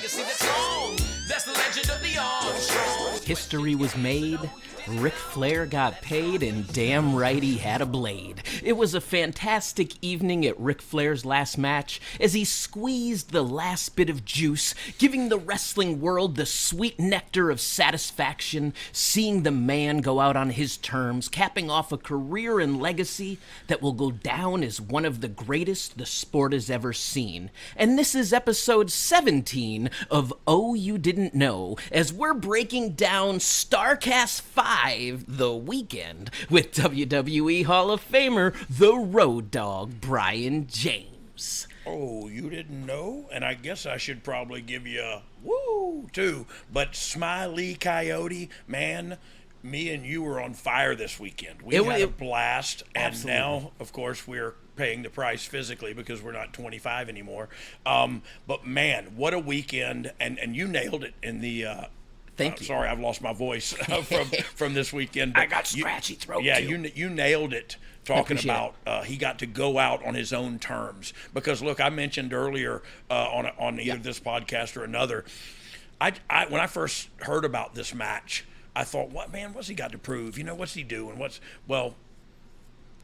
legacy that's long. That's the legend of the Armstrong. History was made, Ric Flair got paid, and damn right he had a blade. It was a fantastic evening at Ric Flair's last match as he squeezed the last bit of juice, giving the wrestling world the sweet nectar of satisfaction, seeing the man go out on his terms, capping off a career and legacy that will go down as one of the greatest the sport has ever seen. And this is episode 17 of Oh You Didn't Know, as we're breaking down Starrcast 5, The Weekend, with WWE Hall of Famer, the Road Dogg, Brian James. Oh, you didn't know? And I guess I should probably give you a woo, too. But Smiley Coyote, man, me and you were on fire this weekend. We had a blast, and absolutely. Now, of course, we're paying the price physically because we're not 25 anymore. But, man, what a weekend, and you nailed it in the Thank you. Sorry, I've lost my voice from this weekend. I got scratchy throat, Yeah, too. you nailed it. Talking appreciate about he got to go out on his own terms. Because, look, I mentioned earlier on either this podcast or another, I when I first heard about this match, I thought, what's he got to prove? What's he doing?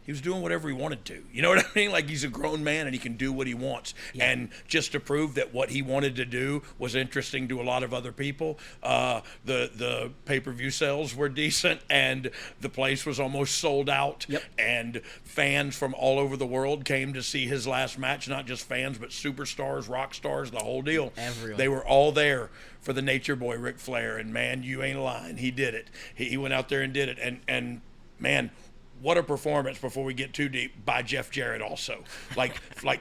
He was doing whatever he wanted to. You know what I mean? Like, he's a grown man and he can do what he wants. Yeah. And just to prove that what he wanted to do was interesting to a lot of other people, the pay-per-view sales were decent and the place was almost sold out. Yep. And fans from all over the world came to see his last match. Not just fans, but superstars, rock stars, the whole deal. Everyone. They were all there for the Nature Boy, Ric Flair. And, man, you ain't lying. He did it. He went out there and did it. And man, what a performance, before we get too deep, by Jeff Jarrett also. Like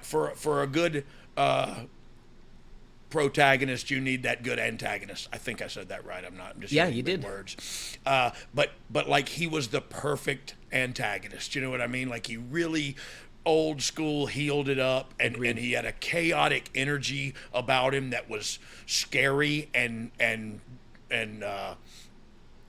for a good protagonist, you need that good antagonist. I think I said that right. I'm just yeah, using you big did. Words. But like, he was the perfect antagonist. You know what I mean? Like, he really old school healed it up, and he had a chaotic energy about him that was scary and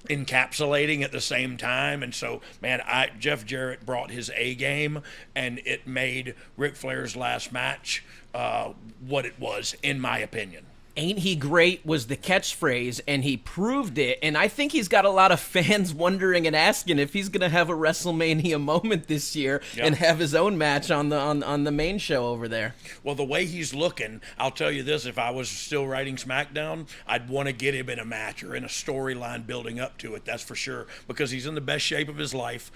encapsulating at the same time. And so, man, Jeff Jarrett brought his A game, and it made Ric Flair's last match what it was, in my opinion. Ain't he great was the catchphrase, and he proved it. And I think he's got a lot of fans wondering and asking if he's going to have a WrestleMania moment this year and have his own match on the main show over there. Well, the way he's looking, I'll tell you this, if I was still writing SmackDown, I'd want to get him in a match or in a storyline building up to it, that's for sure, because he's in the best shape of his life.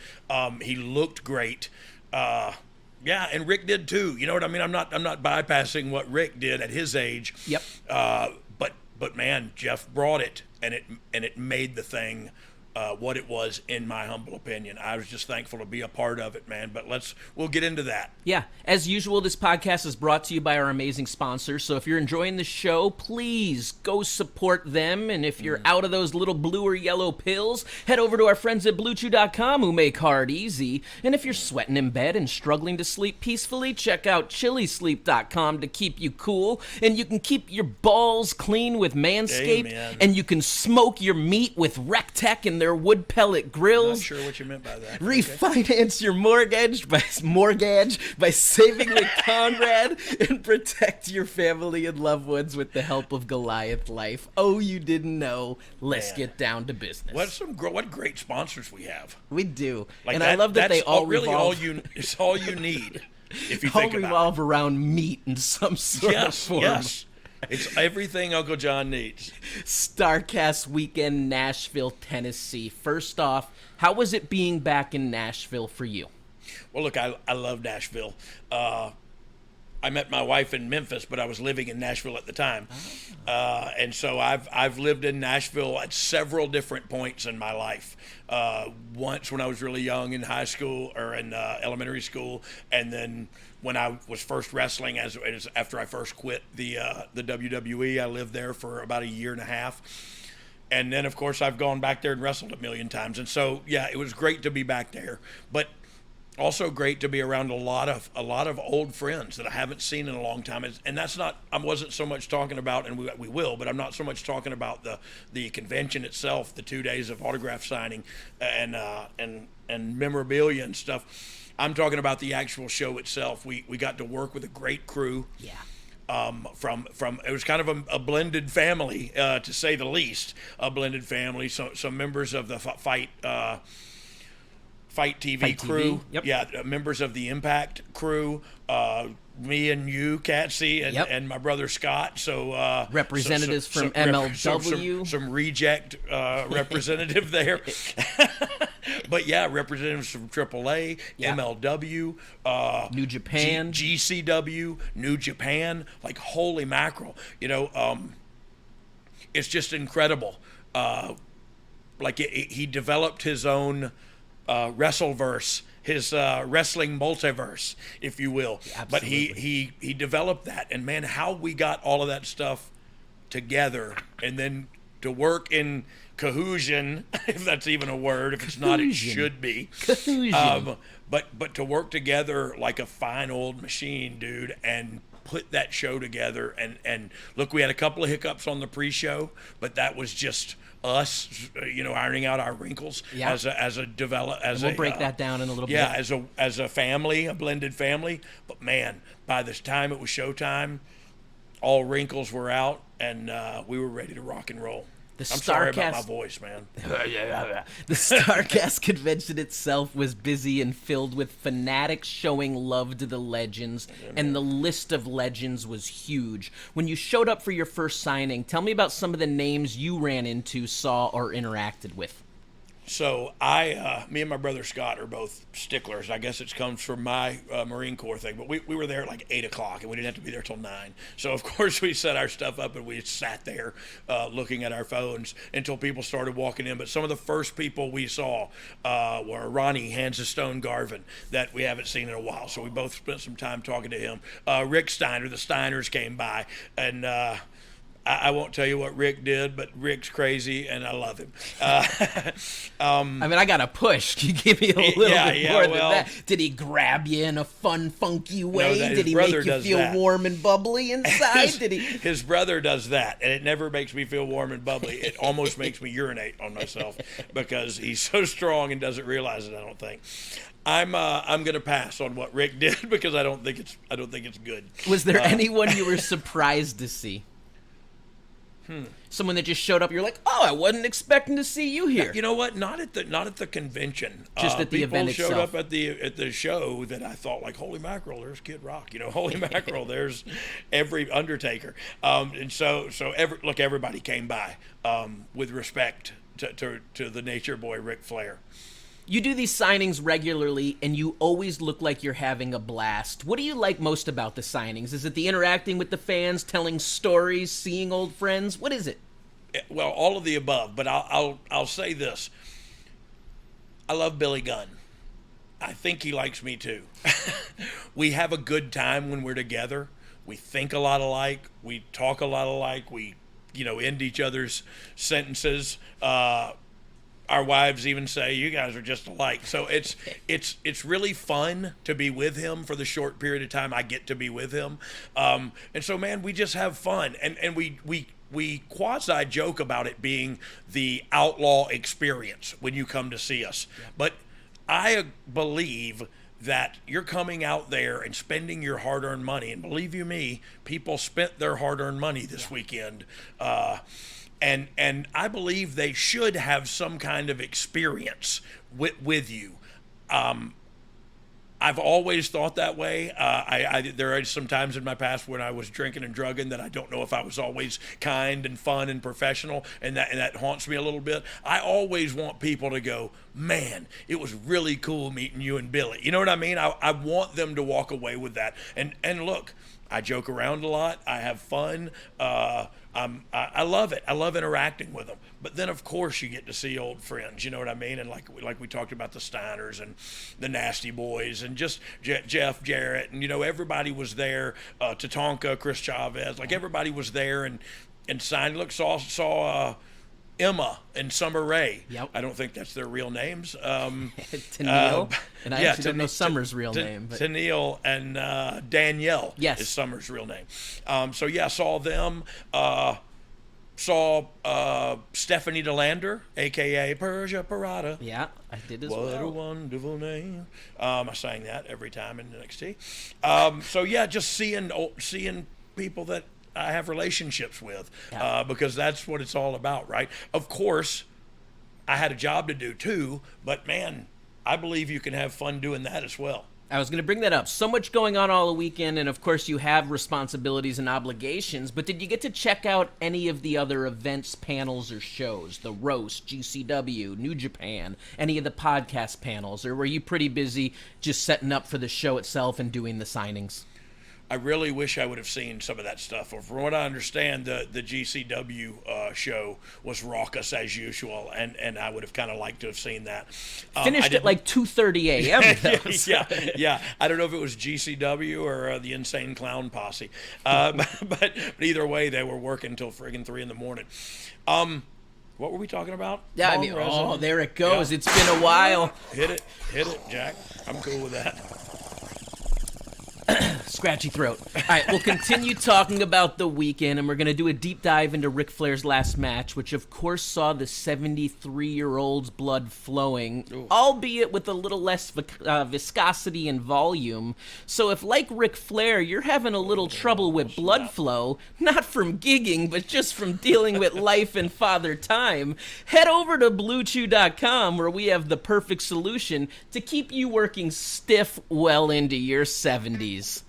He looked great. Yeah, and Rick did too. You know what I mean? I'm not bypassing what Rick did at his age. Yep. But man, Jeff brought it, and it made the thing what it was, in my humble opinion. I was just thankful to be a part of it, man. But we'll get into that. Yeah, as usual, this podcast is brought to you by our amazing sponsors. So if you're enjoying the show, please go support them. And if you're out of those little blue or yellow pills, head over to our friends at BlueChew.com, who make hard easy. And if you're sweating in bed and struggling to sleep peacefully, check out ChiliSleep.com to keep you cool. And you can keep your balls clean with Manscaped. Amen. And you can smoke your meat with RecTeq and their wood pellet grills. Not sure what you meant by that. Refinance your mortgage by saving with Conrad, and protect your family and loved ones with the help of Goliath Life. Oh, you didn't know. Let's get down to business. What great sponsors we have. We do. Like, and I love that they all really revolve. It's all you need, if you all think about revolve around meat in some sort of form. Yes. It's everything Uncle John needs. Starrcast weekend, Nashville, Tennessee. First off, how was it being back in Nashville for you? Well, look, I love Nashville. I met my wife in Memphis, but I was living in Nashville at the time. And so I've lived in Nashville at several different points in my life. Once when I was really young in high school or in elementary school, and then when I was first wrestling, as after I first quit the WWE, I lived there for about a year and a half. And then, of course, I've gone back there and wrestled a million times. And so, yeah, it was great to be back there. But also great to be around a lot of old friends that I haven't seen in a long time. And that's not, I wasn't so much talking about, and we will, but I'm not so much talking about the convention itself, the 2 days of autograph signing and memorabilia and stuff. I'm talking about the actual show itself. We got to work with a great crew. Yeah. From it was kind of a blended family, to say the least, a blended family. So some members of the Fight TV crew, Yep. yeah, members of the Impact crew, me and you, Catsy, and my brother Scott. So representatives from MLW, some reject representative there. But yeah, representatives from AAA, MLW, New Japan, GCW, New Japan. Like, holy mackerel, it's just incredible. He developed his own Wrestleverse, his wrestling multiverse, if you will. But he developed that, and man, how we got all of that stuff together, and then to work in cohesion, if that's even a word. If it's not, it should be. Cohesion. But to work together like a fine old machine, dude, and put that show together. And look, we had a couple of hiccups on the pre-show, but that was just us, ironing out our wrinkles as we'll break that down in a little bit. Yeah, as a family, a blended family. But man, by this time it was showtime, all wrinkles were out, and we were ready to rock and roll. I'm sorry about my voice, man. The Starrcast convention itself was busy and filled with fanatics showing love to the legends, and the list of legends was huge. When you showed up for your first signing, tell me about some of the names you ran into, saw, or interacted with. So me and my brother Scott are both sticklers. I guess it comes from my Marine Corps thing, but we were there at like 8 o'clock, and we didn't have to be there till 9. So of course we set our stuff up, and we sat there looking at our phones until people started walking in. But some of the first people we saw were Ronnie Hands of Stone Garvin, that we haven't seen in a while. So we both spent some time talking to him. Rick Steiner, the Steiners came by, and I won't tell you what Rick did, but Rick's crazy, and I love him. I got to push. Can you give me a little bit more than that? Did he grab you in a fun, funky way? Did he make you feel warm and bubbly inside? His brother does that, and it never makes me feel warm and bubbly. It almost makes me urinate on myself because he's so strong and doesn't realize it, I don't think. I'm going to pass on what Rick did because I don't think it's good. Was there anyone you were surprised to see? Someone that just showed up, you're like, oh, I wasn't expecting to see you here. You know what? Not at the convention. Just at the event itself. People showed up at the show that I thought, like, holy mackerel, there's Kid Rock. Holy mackerel, there's every Undertaker. And so everybody came by with respect to the Nature Boy Ric Flair. You do these signings regularly, and you always look like you're having a blast. What do you like most about the signings? Is it the interacting with the fans, telling stories, seeing old friends? What is it? Well, all of the above, but I'll say this. I love Billy Gunn. I think he likes me too. We have a good time when we're together. We think a lot alike. We talk a lot alike. We, end each other's sentences. Our wives even say, you guys are just alike. So it's really fun to be with him for the short period of time I get to be with him. And so, man, we just have fun. And we quasi-joke about it being the outlaw experience when you come to see us. Yeah. But I believe that you're coming out there and spending your hard-earned money. And believe you me, people spent their hard-earned money this weekend. And I believe they should have some kind of experience with you. I've always thought that way. There are some times in my past when I was drinking and drugging that I don't know if I was always kind and fun and professional, and that haunts me a little bit. I always want people to go, man, it was really cool meeting you and Billy. You know what I mean? I want them to walk away with that. And look, I joke around a lot. I have fun. I love it. I love interacting with them. But then, of course, you get to see old friends. You know what I mean? And like we talked about the Steiners and the Nasty Boys and just Jeff Jarrett. And, everybody was there. Tatanka, Chris Chavez. Like, everybody was there and signed. Look, saw Emma and Summer Rae. Yep. I don't think that's their real names. Tennille. And I actually don't know Summer's real name. But Tennille and Danielle is Summer's real name. Saw them. Saw Stephanie DeLander, a.k.a. Persia Parada. Yeah, I did as well. What a wonderful name. I sang that every time in NXT. Just seeing people that I have relationships with, Yeah. because that's what it's all about, right? Of course, I had a job to do too, but man, I believe you can have fun doing that as well. I was going to bring that up. So much going on all the weekend, and of course you have responsibilities and obligations, but did you get to check out any of the other events, panels, or shows? The Roast, GCW, New Japan, any of the podcast panels, or were you pretty busy just setting up for the show itself and doing the signings? I really wish I would have seen some of that stuff. From what I understand, the GCW show was raucous as usual, and I would have kind of liked to have seen that. Finished at like 2:30 a.m. yeah. I don't know if it was GCW or the Insane Clown Posse, but either way, they were working until friggin' 3 in the morning. What were we talking about? Yeah, I mean, there it goes. Yeah. It's been a while. Hit it, Jack. I'm cool with that. Scratchy throat. All right, we'll continue talking about the weekend, and we're going to do a deep dive into Ric Flair's last match, which of course saw the 73-year-old's blood flowing, albeit with a little less viscosity and volume. So if, like Ric Flair, you're having a little trouble with blood flow, not from gigging, but just from dealing with life and father time, head over to BlueChew.com, where we have the perfect solution to keep you working stiff well into your 70s.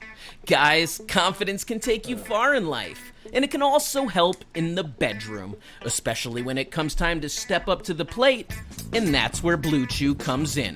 Guys, confidence can take you far in life, and it can also help in the bedroom, especially when it comes time to step up to the plate, and that's where BlueChew comes in.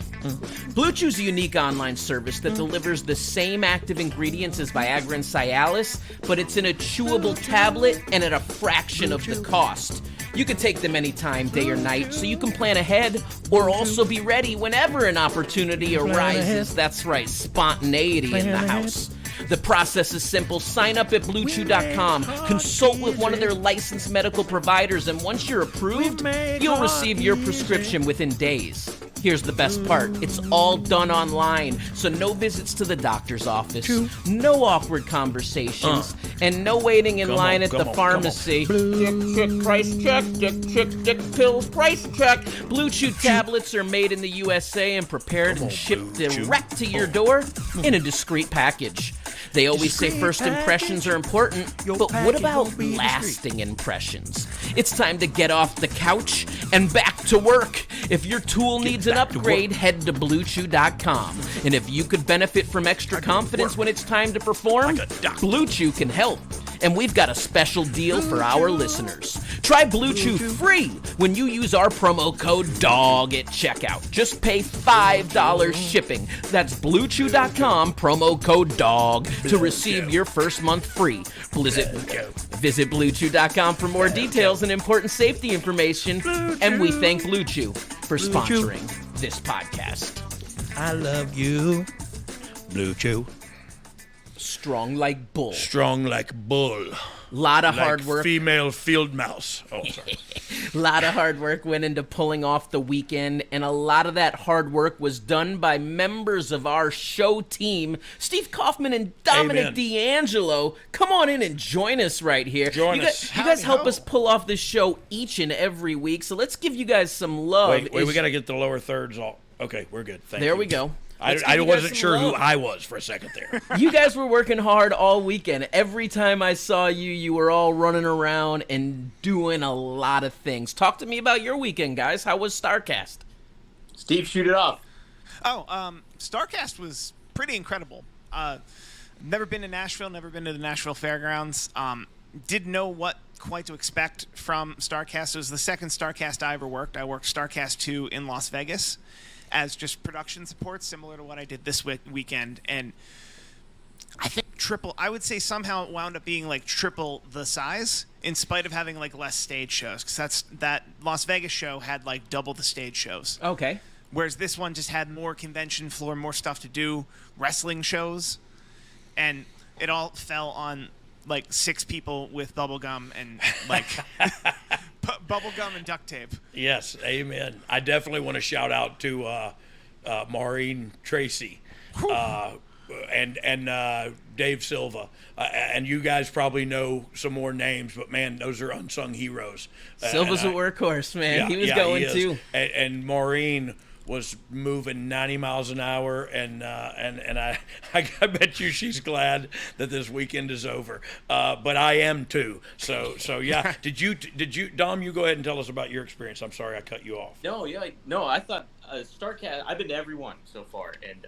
BlueChew's a unique online service that delivers the same active ingredients as Viagra and Cialis, but it's in a chewable tablet and at a fraction of the cost. You can take them anytime, day or night, so you can plan ahead or also be ready whenever an opportunity arises. That's right, spontaneity in the house. The process is simple. Sign up at BlueChew.com, consult with one of their licensed medical providers, and once you're approved, you'll receive your prescription within days. Here's the best part. It's all done online, so no visits to the doctor's office, no awkward conversations, and no waiting in line at the pharmacy. Dick, price check, dick, pills, price check. Blue Chew tablets are made in the USA and prepared and shipped direct to your door in a discreet package. They always say first impressions are important, but what about lasting impressions? It's time to get off the couch and back to work. If your tool needs an upgrade, head to BlueChew.com. And if you could benefit from extra confidence when it's time to perform, Blue Chew can help. And we've got a special deal for our listeners. Try Blue Chew free when you use our promo code DOG at checkout. Just pay $5 shipping. That's BlueChew.com, promo code DOG, to receive your first month free. Visit BlueChew.com for more details and important safety information. And we thank Blue Chew for sponsoring this podcast. I love you, Blue Chew. Strong like bull. Strong like bull. Lot of like hard work. Female field mouse. Oh, sorry. A lot of hard work went into pulling off the weekend, and a lot of that hard work was done by members of our show team, Steve Kaufmann and Dominic DeAngelo. Come on in and join us right here. Join us. You guys help us pull off this show each and every week, so let's give you guys some love. Wait, we got to get the lower thirds all. Okay, we're good. Thank you. There we go. I wasn't sure who I was for a second there. You guys were working hard all weekend. Every time I saw you, you were all running around and doing a lot of things. Talk to me about your weekend, guys. How was Starrcast? Steve, shoot it off. Starrcast was pretty incredible. Never been to Nashville, never been to the Nashville Fairgrounds. Didn't know what quite to expect from Starrcast. It was the second Starrcast I ever worked. I worked Starrcast 2 in Las Vegas as just production support, similar to what I did this weekend. And I think I would say somehow it wound up being like triple the size in spite of having like less stage shows. Because that Las Vegas show had like double the stage shows. Okay. Whereas this one just had more convention floor, more stuff to do, wrestling shows. And it all fell on like 6 people with bubble gum and like bubble gum and duct tape. Yes, amen. I definitely want to shout out to Maureen Tracy and Dave Silva. And you guys probably know some more names, but man, those are unsung heroes. Silva's a workhorse, man. He was going too. And Maureen was moving 90 miles an hour, and I bet you she's glad that this weekend is over. But I am too. So yeah. Did you Dom? You go ahead and tell us about your experience. I'm sorry I cut you off. No, I thought Starrcast. I've been to every one so far, and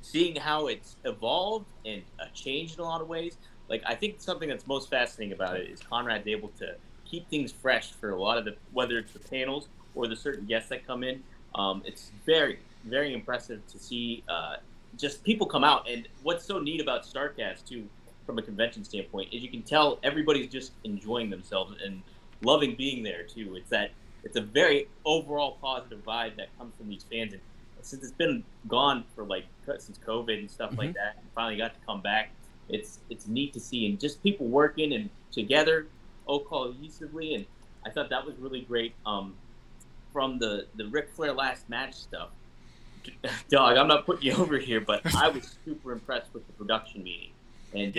seeing how it's evolved and changed in a lot of ways. Like, I think something that's most fascinating about it is Conrad's able to keep things fresh for a lot of whether it's the panels or the certain guests that come in. It's very, very impressive to see just people come out. And what's so neat about Starrcast, too, from a convention standpoint, is you can tell everybody's just enjoying themselves and loving being there, too. It's a very overall positive vibe that comes from these fans. And since it's been gone for, since COVID and stuff like that, and finally got to come back, it's neat to see, and just people working and together, cohesively, and I thought that was really great. From the Ric Flair last match stuff, Dog, I'm not putting you over here, but I was super impressed with the production meeting, and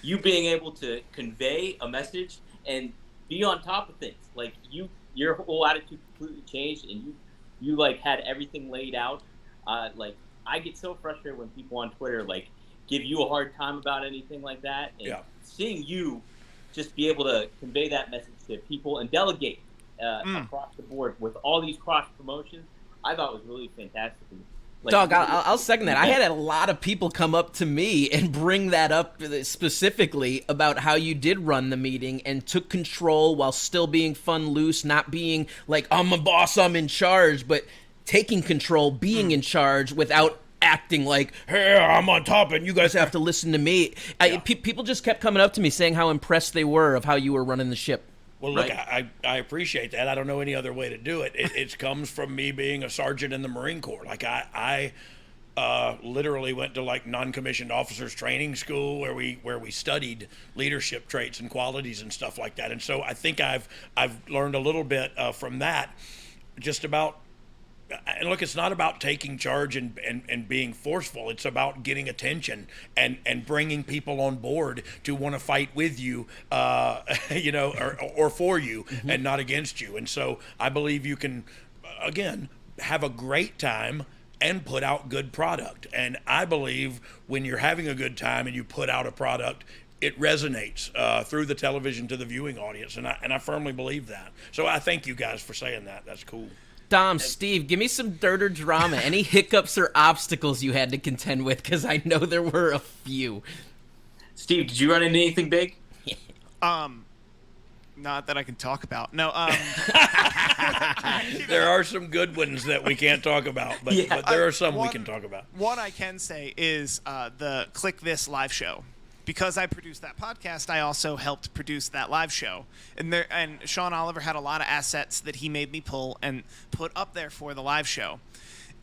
you being able to convey a message and be on top of things. Like, your whole attitude completely changed, and you had everything laid out. I get so frustrated when people on Twitter give you a hard time about anything like that, and seeing you just be able to convey that message to people and delegate across the board with all these cross promotions, I thought was really fantastic. Dog, I'll second that. I had a lot of people come up to me and bring that up specifically about how you did run the meeting and took control while still being fun, loose, not being like, I'm a boss, I'm in charge, but taking control, being in charge without acting like, hey, I'm on top and you guys have to listen to me. People just kept coming up to me saying how impressed they were of how you were running the ship. Well, look, I appreciate that. I don't know any other way to do it. It comes from me being a sergeant in the Marine Corps. I literally went to non-commissioned officers training school where we studied leadership traits and qualities and stuff like that. And so I think I've learned a little bit from that, just about. And look, it's not about taking charge and being forceful. It's about getting attention and bringing people on board to want to fight with you, or for you, and not against you. And so I believe you can, again, have a great time and put out good product. And I believe when you're having a good time and you put out a product, it resonates through the television to the viewing audience. And I firmly believe that. So I thank you guys for saying that. That's cool. Dom, Steve, give me some dirt or drama. Any hiccups or obstacles you had to contend with? Because I know there were a few. Steve, did you run into anything big? Not that I can talk about. No. There are some good ones that we can't talk about, but there are some we can talk about. One I can say is the Click This live show. Because I produced that podcast, I also helped produce that live show. And Sean Oliver had a lot of assets that he made me pull and put up there for the live show.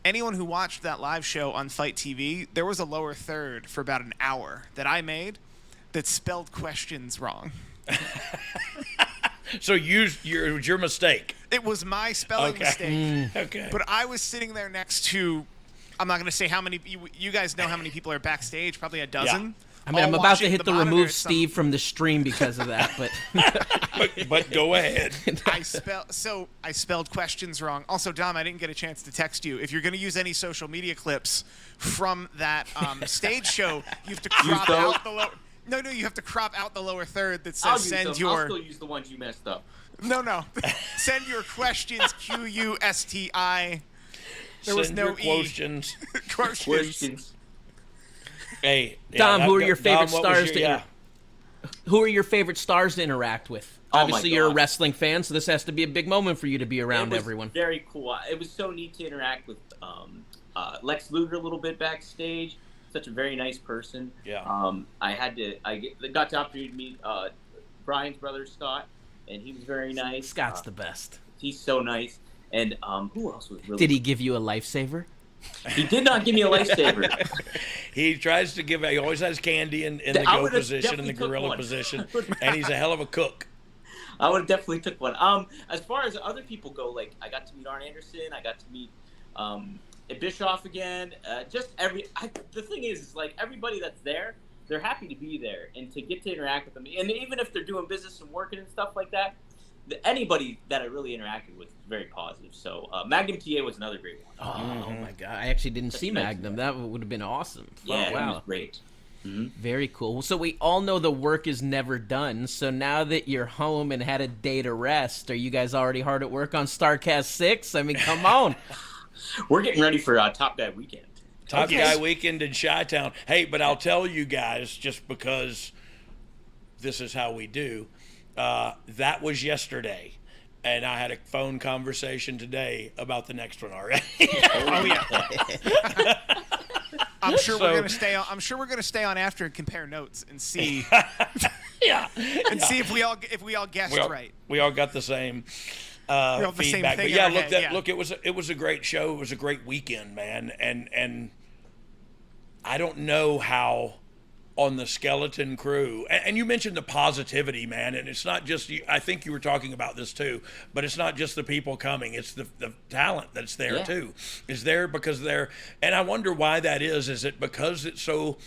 Anyone who watched that live show on Fight TV, there was a lower third for about an hour that I made that spelled questions wrong. So it was your mistake. It was my spelling mistake. Okay. But I was sitting there next to, I'm not going to say how many, you guys know how many people are backstage, probably a dozen. Yeah. I mean, I'm about to hit the remove Steve from the stream because of that, but but go ahead. I spelled questions wrong. Also, Dom, I didn't get a chance to text you. If you're going to use any social media clips from that stage show, you have to crop out the lower. No, you have to crop out the lower third that says I'll still use the ones you messed up. No. Send your questions, QUSTI. There was no questions. Questions. Hey, Dom, who are your favorite stars Who are your favorite stars to interact with? Obviously, you're a wrestling fan, so this has to be a big moment for you to be around everyone. Very cool. It was so neat to interact with Lex Luger a little bit backstage. Such a very nice person. Yeah. I got the opportunity to meet Brian's brother Scott, and he was very nice. Scott's the best. He's so nice. And who else was really? Did he give you a lifesaver? He did not give me a lifesaver. He tries to give. He always has candy in the go position and the gorilla position, and he's a hell of a cook. I would have definitely took one. As far as other people go, I got to meet Arn Anderson. I got to meet Bischoff again. The thing is everybody that's there, they're happy to be there and to get to interact with them. And even if they're doing business and working and stuff like that, anybody that I really interacted with was very positive. So Magnum TA was another great one. Oh my God! I actually didn't see Magnum. That would have been awesome. Yeah, Oh, wow. He was great. Very cool. So we all know the work is never done. So now that you're home and had a day to rest, are you guys already hard at work on Starrcast 6? I mean, come on. We're getting ready for Top Guy Weekend. Top Guy Weekend in Chi-Town. Hey, but I'll tell you guys, just because this is how we do, that was yesterday. And I had a phone conversation today about the next one already. Oh yeah. I'm sure we're gonna stay on. I'm sure we're gonna stay on after and compare notes and see. See if we all guessed right. We all got the same the feedback. same But thing yeah, in our head, look, it was a great show. It was a great weekend, man. And I don't know how on the skeleton crew, and you mentioned the positivity, man, and it's not just, I think you were talking about this too, but it's not just the people coming, it's the talent that's there too, is there because they're, and I wonder why that is it because it's so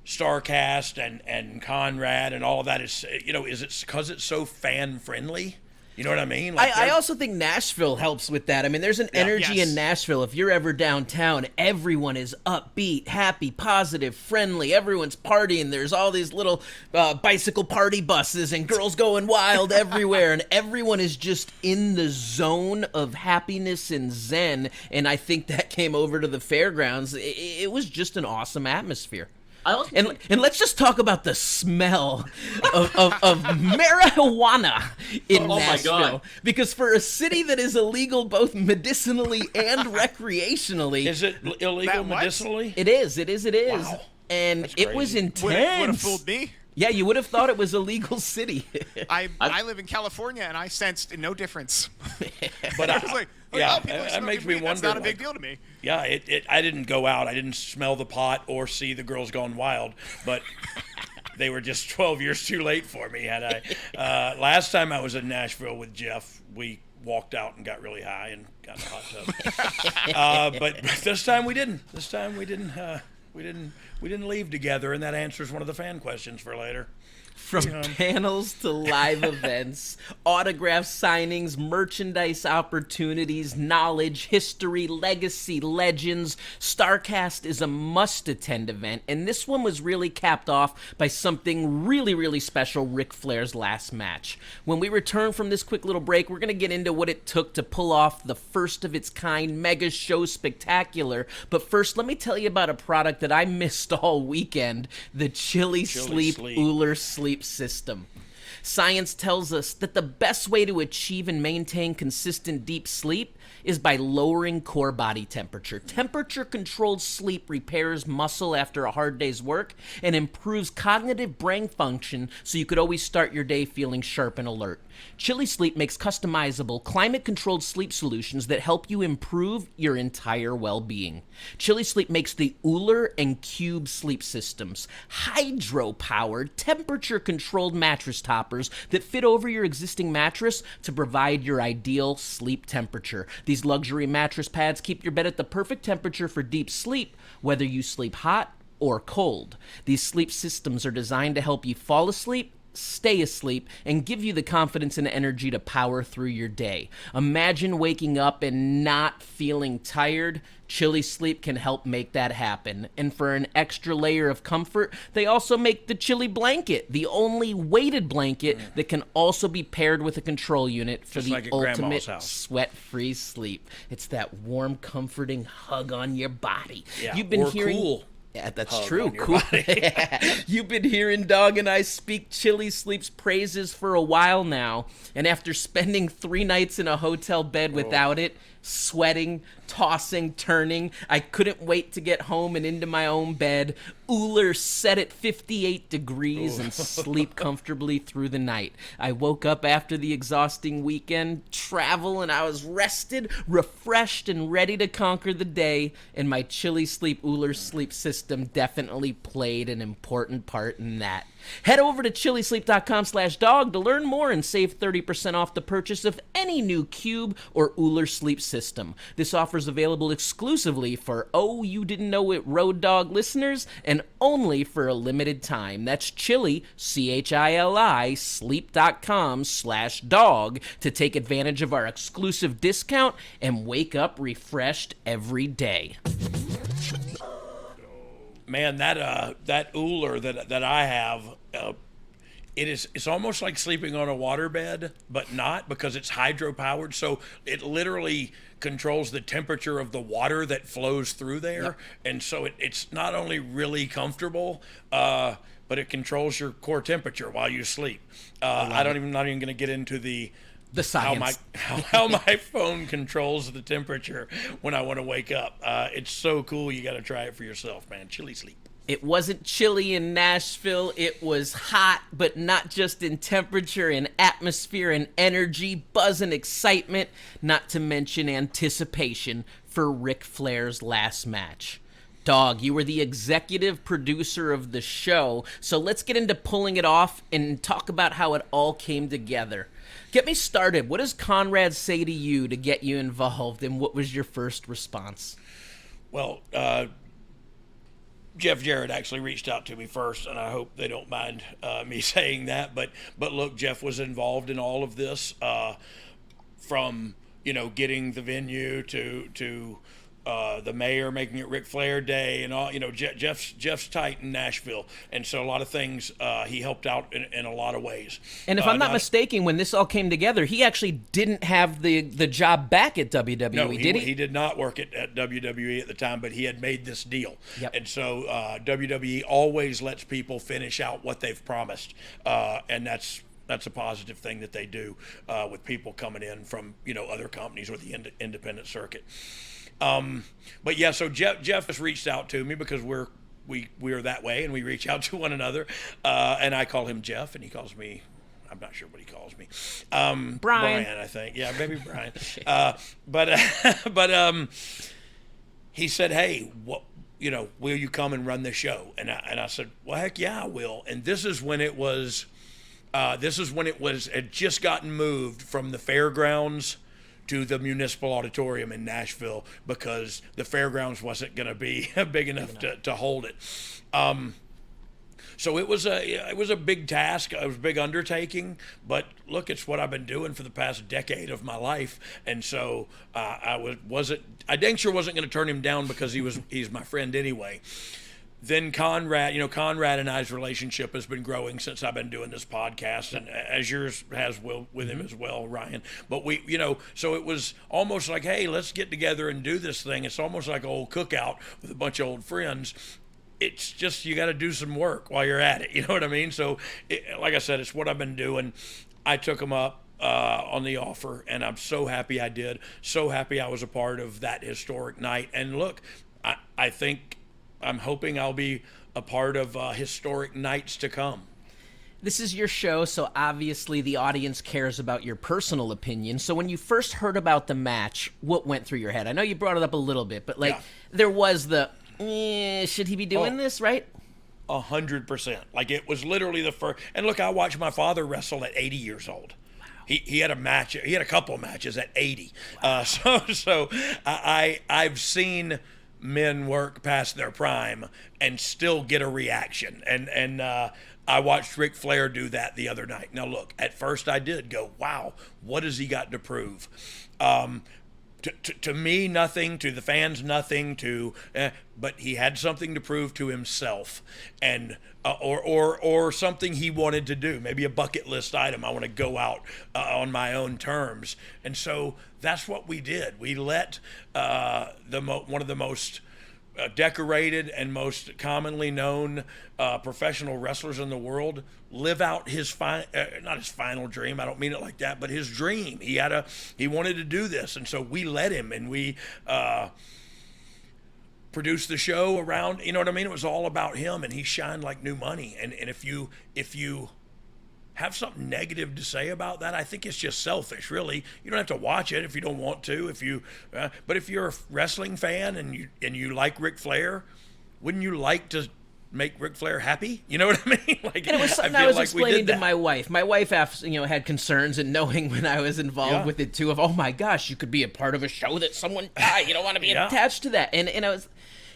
Starrcast and Conrad and all of that is, is it because it's so fan friendly? You know what I mean? Like I also think Nashville helps with that. I mean, there's an energy in Nashville. If you're ever downtown, everyone is upbeat, happy, positive, friendly. Everyone's partying. There's all these little bicycle party buses and girls going wild everywhere. And everyone is just in the zone of happiness and zen. And I think that came over to the fairgrounds. It was just an awesome atmosphere. And let's just talk about the smell of marijuana in Nashville. My God. Because for a city that is illegal both medicinally and recreationally. Is it illegal medicinally? It is. Wow. And it was intense. Would have fooled me. Yeah, you would have thought it was a legal city. I live in California, and I sensed no difference. But I was like, that makes me wonder. That's not a big deal to me. Yeah, I didn't go out. I didn't smell the pot or see the girls gone wild, but they were just 12 years too late for me. Had I last time I was in Nashville with Jeff, we walked out and got really high and got in a hot tub. But this time we didn't. We didn't leave together, and that answers one of the fan questions for later. From panels to live events, autograph signings, merchandise opportunities, knowledge, history, legacy, legends, Starrcast is a must-attend event, and this one was really capped off by something really, really special, Ric Flair's last match. When we return from this quick little break, we're going to get into what it took to pull off the first-of-its-kind mega show spectacular, but first, let me tell you about a product that I missed all weekend, the ChiliSleep Uller Sleep System. Science tells us that the best way to achieve and maintain consistent deep sleep is by lowering core body temperature. Temperature-controlled sleep repairs muscle after a hard day's work and improves cognitive brain function so you could always start your day feeling sharp and alert. ChiliSleep makes customizable, climate-controlled sleep solutions that help you improve your entire well-being. ChiliSleep makes the Uller and Cube sleep systems, hydro-powered, temperature-controlled mattress toppers that fit over your existing mattress to provide your ideal sleep temperature. These luxury mattress pads keep your bed at the perfect temperature for deep sleep, whether you sleep hot or cold. These sleep systems are designed to help you fall asleep, stay asleep, and give you the confidence and energy to power through your day. Imagine waking up and not feeling tired. ChiliSleep can help make that happen. And for an extra layer of comfort, they also make the Chili Blanket, the only weighted blanket that can also be paired with a control unit for the ultimate sweat-free sleep. It's that warm, comforting hug on your body. Yeah, You've been hearing... cool. Yeah, that's true. Cool. You've been hearing Dogg and I speak ChiliSleep's praises for a while now, and after spending 3 nights in a hotel bed without it, sweating, tossing, turning, I couldn't wait to get home and into my own bed. Uller set at 58 degrees and sleep comfortably through the night. I woke up after the exhausting weekend travel, and I was rested, refreshed, and ready to conquer the day, and my ChiliSleep Uller sleep system definitely played an important part in that. Head over to chilisleep.com/dog to learn more and save 30% off the purchase of any new Cube or Uller sleep system. This offer is available exclusively for Oh You Didn't Know It Road Dogg listeners and only for a limited time. That's Chili, CHILI, sleep.com/dog to take advantage of our exclusive discount and wake up refreshed every day. Man, that Uller that I have, it's almost like sleeping on a waterbed, but not, because it's hydro-powered. So it literally controls the temperature of the water that flows through there. Yep. And so it's not only really comfortable, but it controls your core temperature while you sleep. Not even going to get into the science. How my phone controls the temperature when I want to wake up. It's so cool. You got to try it for yourself, man. ChiliSleep. It wasn't chilly in Nashville. It was hot, but not just in temperature and atmosphere and energy, buzz and excitement, not to mention anticipation for Ric Flair's last match. Dogg, you were the executive producer of the show, so let's get into pulling it off and talk about how it all came together. Get me started. What does Conrad say to you to get you involved, and what was your first response? Well, Jeff Jarrett actually reached out to me first, and I hope they don't mind me saying that. But look, Jeff was involved in all of this, from getting the venue to the mayor making it Ric Flair Day and all. Jeff's tight in Nashville, and so a lot of things he helped out in a lot of ways. And if I'm not mistaken, when this all came together, he actually didn't have the job back at WWE, no, did he? He did not work at WWE at the time, but he had made this deal. Yep. And so WWE always lets people finish out what they've promised, and that's a positive thing that they do with people coming in from other companies or the independent circuit. But yeah, so Jeff has reached out to me because we are that way, and we reach out to one another. And I call him Jeff, and he calls me, I'm not sure what he calls me. Brian, I think. Yeah, maybe Brian. But he said, "Hey, will you come and run the show?" And I said, "Well, heck yeah, I will." And this is when it was had just gotten moved from the fairgrounds to the Municipal Auditorium in Nashville, because the fairgrounds wasn't going to be big enough to hold it. So it was a big task. It was a big undertaking. But look, it's what I've been doing for the past decade of my life, and so I dang sure wasn't going to turn him down because he's my friend anyway. Then Conrad and I's relationship has been growing since I've been doing this podcast, and as yours has with him as well, Ryan. But so it was almost like, hey, let's get together and do this thing. It's almost like an old cookout with a bunch of old friends. It's just, you got to do some work while you're at it. You know what I mean? So, like I said, it's what I've been doing. I took him up on the offer, and I'm so happy I did. So happy I was a part of that historic night. And look, I'm hoping I'll be a part of historic nights to come. This is your show, so obviously the audience cares about your personal opinion. So when you first heard about the match, what went through your head? I know you brought it up a little bit, but there was the, should he be doing this, right? 100%. Like, it was literally the first. And look, I watched my father wrestle at 80 years old. Wow. He had a match. He had a couple of matches at 80. Wow. So I've seen men work past their prime and still get a reaction. And I watched Ric Flair do that the other night. Now, look, at first I did go, wow, what has he got to prove? To me, nothing. To the fans, nothing. But he had something to prove to himself, and or something he wanted to do. Maybe a bucket list item. I want to go out on my own terms, and so that's what we did. We let one of the most decorated and most commonly known professional wrestlers in the world live out his not his final dream. I don't mean it like that, but his dream. He wanted to do this, and so we let him, and we produced the show around. You know what I mean? It was all about him, and he shined like new money. And if you have something negative to say about that, I think it's just selfish, really. You don't have to watch it if you don't want to. But if you're a wrestling fan and you like Ric Flair, wouldn't you like to make Ric Flair happy. You know what I mean? Like, And it was something I was explaining to my wife. My wife, had concerns, and knowing when I was involved with it too, of, oh my gosh, you could be a part of a show that someone died. You don't want to be attached to that. And I was,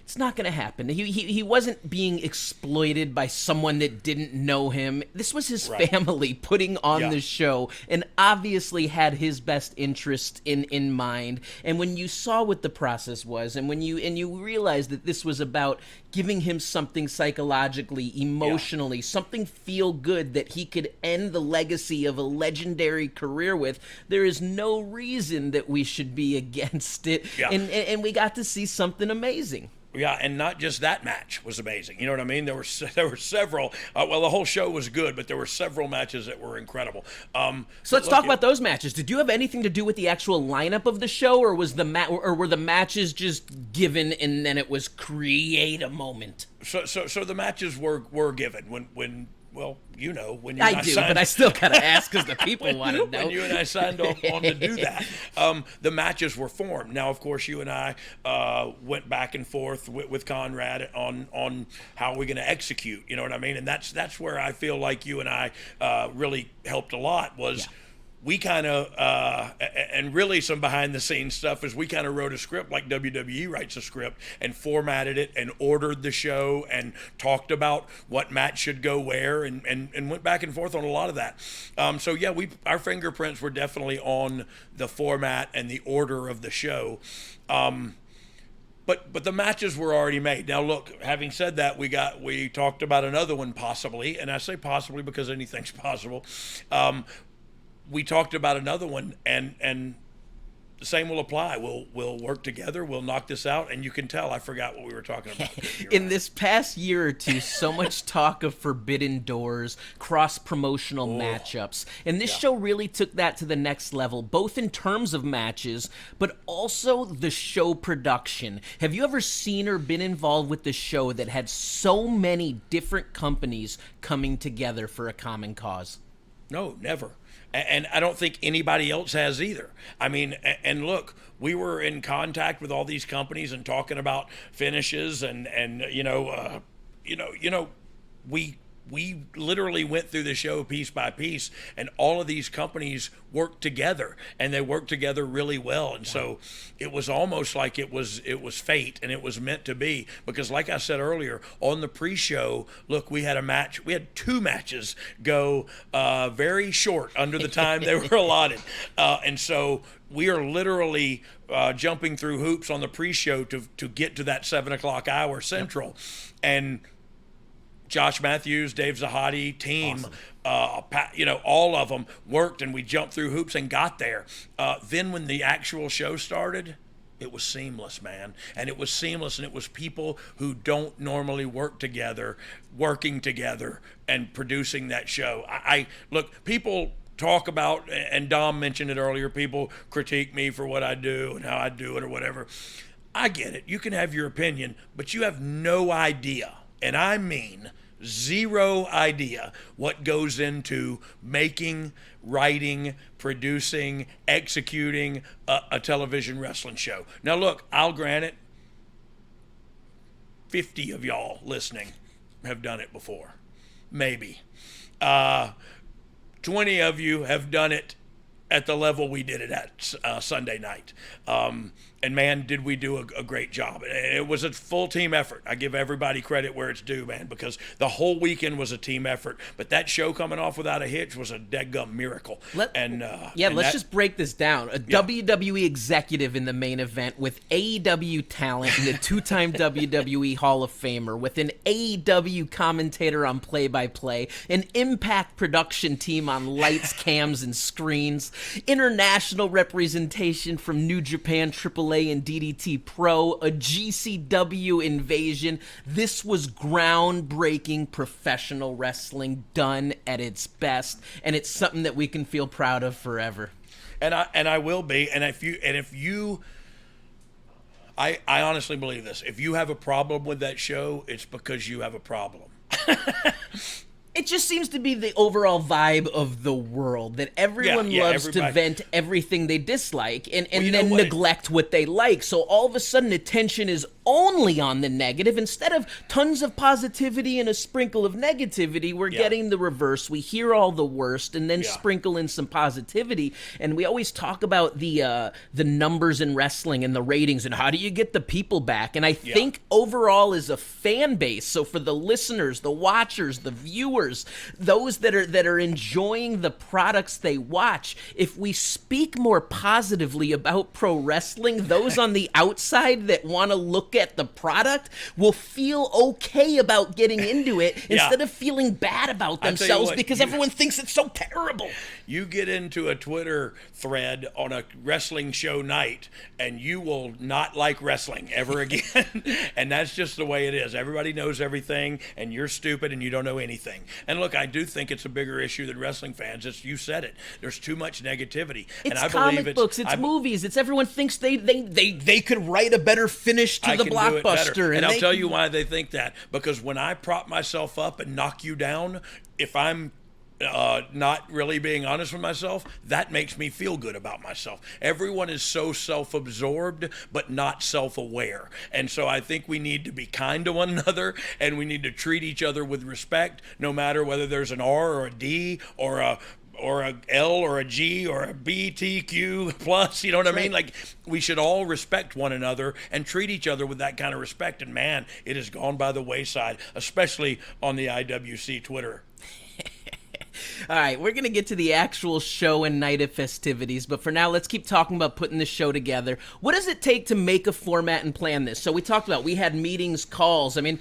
it's not going to happen. He wasn't being exploited by someone that didn't know him. This was his family putting on the show, and obviously had his best interest in mind. And when you saw what the process was, and when you realized that this was about giving him something psychologically, emotionally, something feel good that he could end the legacy of a legendary career with, there is no reason that we should be against it. Yeah. And we got to see something amazing. Yeah, and not just that match was amazing. You know what I mean? There were several. Well, the whole show was good, but there were several matches that were incredible. So let's talk about those matches. Did you have anything to do with the actual lineup of the show, or was or were the matches just given and then it was create a moment? So the matches were given when. Well, you know, when you I do, but I still gotta ask because the people want to know. When you and I signed on to do that, the matches were formed. Now, of course, you and I went back and forth with Conrad on how we're going to execute. You know what I mean? And that's where I feel like you and I really helped a lot. We kind of, and really some behind the scenes stuff is we kind of wrote a script like WWE writes a script and formatted it and ordered the show and talked about what match should go where and went back and forth on a lot of that. So yeah, our fingerprints were definitely on the format and the order of the show. But the matches were already made. Now, look, having said that, we talked about another one possibly, and I say possibly because anything's possible. We talked about another one, and the same will apply. We'll work together. We'll knock this out, and you can tell I forgot what we were talking about. In this past year or two, so much talk of forbidden doors, cross-promotional matchups, and this show really took that to the next level, both in terms of matches, but also the show production. Have you ever seen or been involved with the show that had so many different companies coming together for a common cause? No, never. And I don't think anybody else has either. I mean, and look, we were in contact with all these companies and talking about finishes and we literally went through the show piece by piece, and all of these companies worked together, and they worked together really well. And so it was almost like it was fate, and it was meant to be, because like I said earlier, on the pre-show, look, we had two matches go very short under the time they were allotted. And so we are literally jumping through hoops on the pre-show to get to that 7:00 hour Central. And Josh Matthews, Dave Zahadi, team, awesome. All of them worked, and we jumped through hoops and got there. Then when the actual show started, it was seamless, man. And it was seamless, and it was people who don't normally work together, working together and producing that show. Look, people talk about, and Dom mentioned it earlier, people critique me for what I do and how I do it or whatever. I get it. You can have your opinion, but you have no idea. And I mean zero idea what goes into making, writing, producing, executing a television wrestling show. Now, look, I'll grant it, 50 of y'all listening have done it before. Maybe. 20 of you have done it at the level we did it at Sunday night. And man, did we do a great job. It was a full team effort. I give everybody credit where it's due, man, because the whole weekend was a team effort. But that show coming off without a hitch was a deadgum miracle. Let's just break this down. A WWE executive in the main event with AEW talent and a two-time WWE Hall of Famer, with an AEW commentator on play-by-play, an Impact production team on lights, cams, and screens, international representation from New Japan, AAA, and DDT Pro, a GCW invasion. This was groundbreaking professional wrestling done at its best, and it's something that we can feel proud of forever. And I will be. And I honestly believe this. If you have a problem with that show, it's because you have a problem. It just seems to be the overall vibe of the world, that everyone loves to vent everything they dislike and then neglect what they like. So all of a sudden, attention is only on the negative. Instead of tons of positivity and a sprinkle of negativity, we're getting the reverse. We hear all the worst and then sprinkle in some positivity. And we always talk about the numbers in wrestling and the ratings and how do you get the people back. And I think overall as a fan base, so for the listeners, the watchers, the viewers, those that are enjoying the products they watch, if we speak more positively about pro wrestling, those on the outside that want to look at the product will feel okay about getting into it instead of feeling bad about themselves because everyone thinks it's so terrible. You get into a Twitter thread on a wrestling show night and you will not like wrestling ever again. And that's just the way it is. Everybody knows everything and you're stupid and you don't know anything. And look, I do think it's a bigger issue than wrestling fans. You said it. There's too much negativity. It's comic books, it's movies, it's everyone thinks they could write a better finish to the blockbuster. And I'll tell you why they think that. Because when I prop myself up and knock you down, if I'm not really being honest with myself, that makes me feel good about myself. Everyone is so self-absorbed, but not self-aware. And so I think we need to be kind to one another, and we need to treat each other with respect, no matter whether there's an R or a D or a L or a G or a BTQ plus, you know what I mean? Like, we should all respect one another and treat each other with that kind of respect. And man, it has gone by the wayside, especially on the IWC Twitter. All right, we're going to get to the actual show and night of festivities, but for now, let's keep talking about putting this show together. What does it take to make a format and plan this? So we talked about, we had meetings, calls. I mean,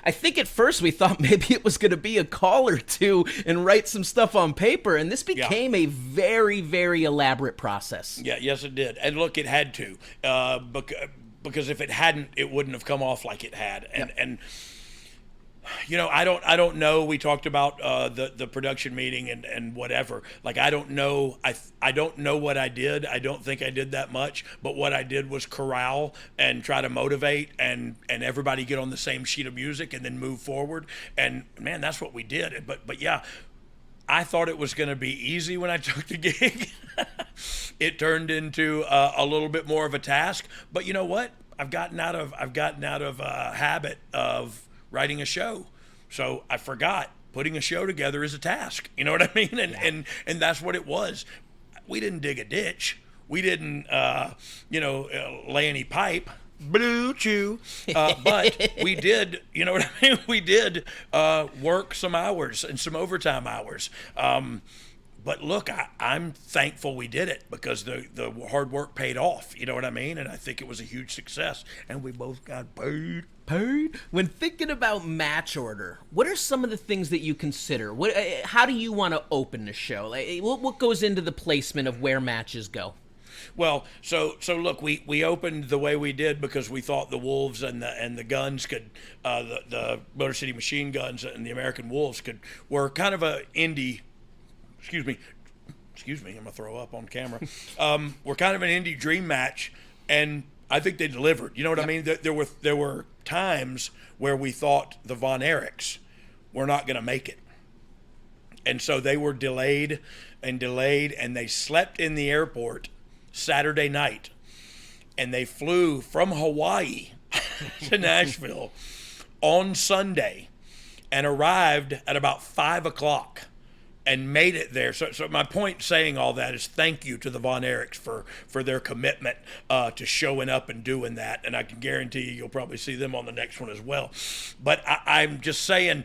I think at first we thought maybe it was going to be a call or two and write some stuff on paper, and this became a very, very elaborate process. Yeah, yes, it did. And look, it had to, because if it hadn't, it wouldn't have come off like it had. And you know, I don't know. We talked about the production meeting and whatever. Like, I don't know. I don't know what I did. I don't think I did that much. But what I did was corral and try to motivate and everybody get on the same sheet of music and then move forward. And man, that's what we did. But yeah, I thought it was going to be easy when I took the gig. It turned into a little bit more of a task. But you know what? I've gotten out of a habit of writing a show. So I forgot putting a show together is a task. You know what I mean? And that's what it was. We didn't dig a ditch. We didn't, lay any pipe. BlueChew. But we did, you know what I mean? We did work some hours and some overtime hours. But look, I'm thankful we did it because the hard work paid off. You know what I mean? And I think it was a huge success. And we both got paid. When thinking about match order, what are some of the things that you consider? How do you want to open the show? What goes into the placement of where matches go? Well, so look, we opened the way we did because we thought the Wolves and the Guns could, the Motor City Machine Guns and the American Wolves were kind of a indie. Excuse me, I'm gonna throw up on camera. We're kind of an indie dream match, and I think they delivered. You know what I mean? There were times where we thought the Von Erichs were not going to make it, and so they were delayed, and they slept in the airport Saturday night, and they flew from Hawaii to Nashville on Sunday, and arrived at about 5:00. And made it there. So my point saying all that is thank you to the Von Erichs for their commitment to showing up and doing that. And I can guarantee you'll probably see them on the next one as well. But I'm just saying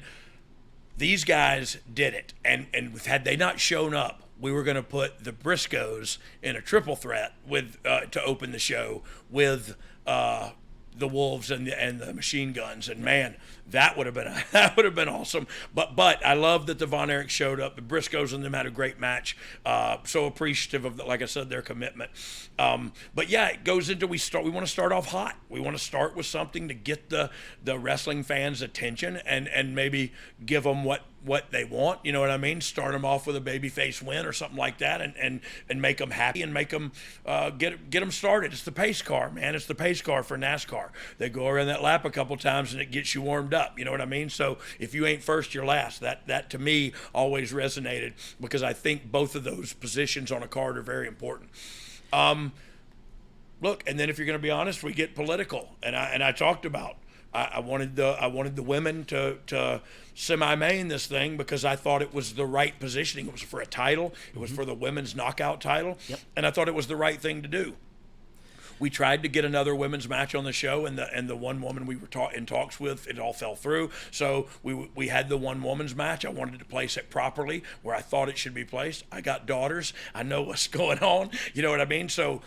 these guys did it. And had they not shown up, we were going to put the Briscoes in a triple threat to open the show with the Wolves and the Machine Guns, and man, that would have been awesome. But I love that the Von Erichs showed up. The Briscoes and them had a great match. So appreciative of, like I said, their commitment. But yeah, it goes into we want to start off hot. We want to start with something to get the wrestling fans' attention and maybe give them what they want. You know what I mean? Start them off with a babyface win or something like that, and make them happy and make them get them started. It's the pace car, man. It's the pace car for NASCAR. They go around that lap a couple times and it gets you warmed up. You know what I mean? So if you ain't first, you're last. That to me always resonated because I think both of those positions on a card are very important. look, and then if you're going to be honest, we get political, and I talked about. I wanted the women to semi-main this thing because I thought it was the right positioning. It was for a title. It was for the women's knockout title, and I thought it was the right thing to do. We tried to get another women's match on the show, and the one woman we were in talks with, it all fell through. So we had the one woman's match. I wanted to place it properly where I thought it should be placed. I got daughters. I know what's going on. You know what I mean? So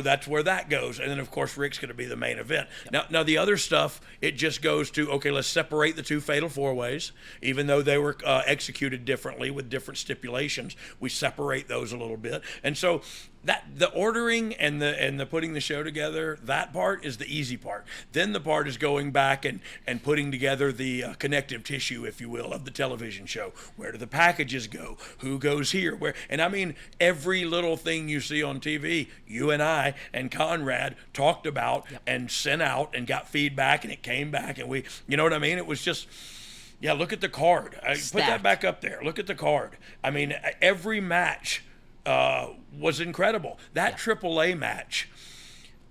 that's where that goes. And then, of course, Ric's going to be the main event. Now, the other stuff, it just goes to, okay, let's separate the two fatal four-ways. Even though they were executed differently with different stipulations, we separate those a little bit. And so that the ordering and the putting the show together, that part is the easy part. Then the part is going back and putting together the connective tissue, if you will, of the television show. Where do the packages go? Who goes here? Where? And I mean, every little thing you see on TV, you and I and Conrad talked about and sent out and got feedback, and it came back, and we, you know what I mean? It was just, yeah, look at the card. Put that back up there. Look at the card. I mean, every match was incredible. That AAA match,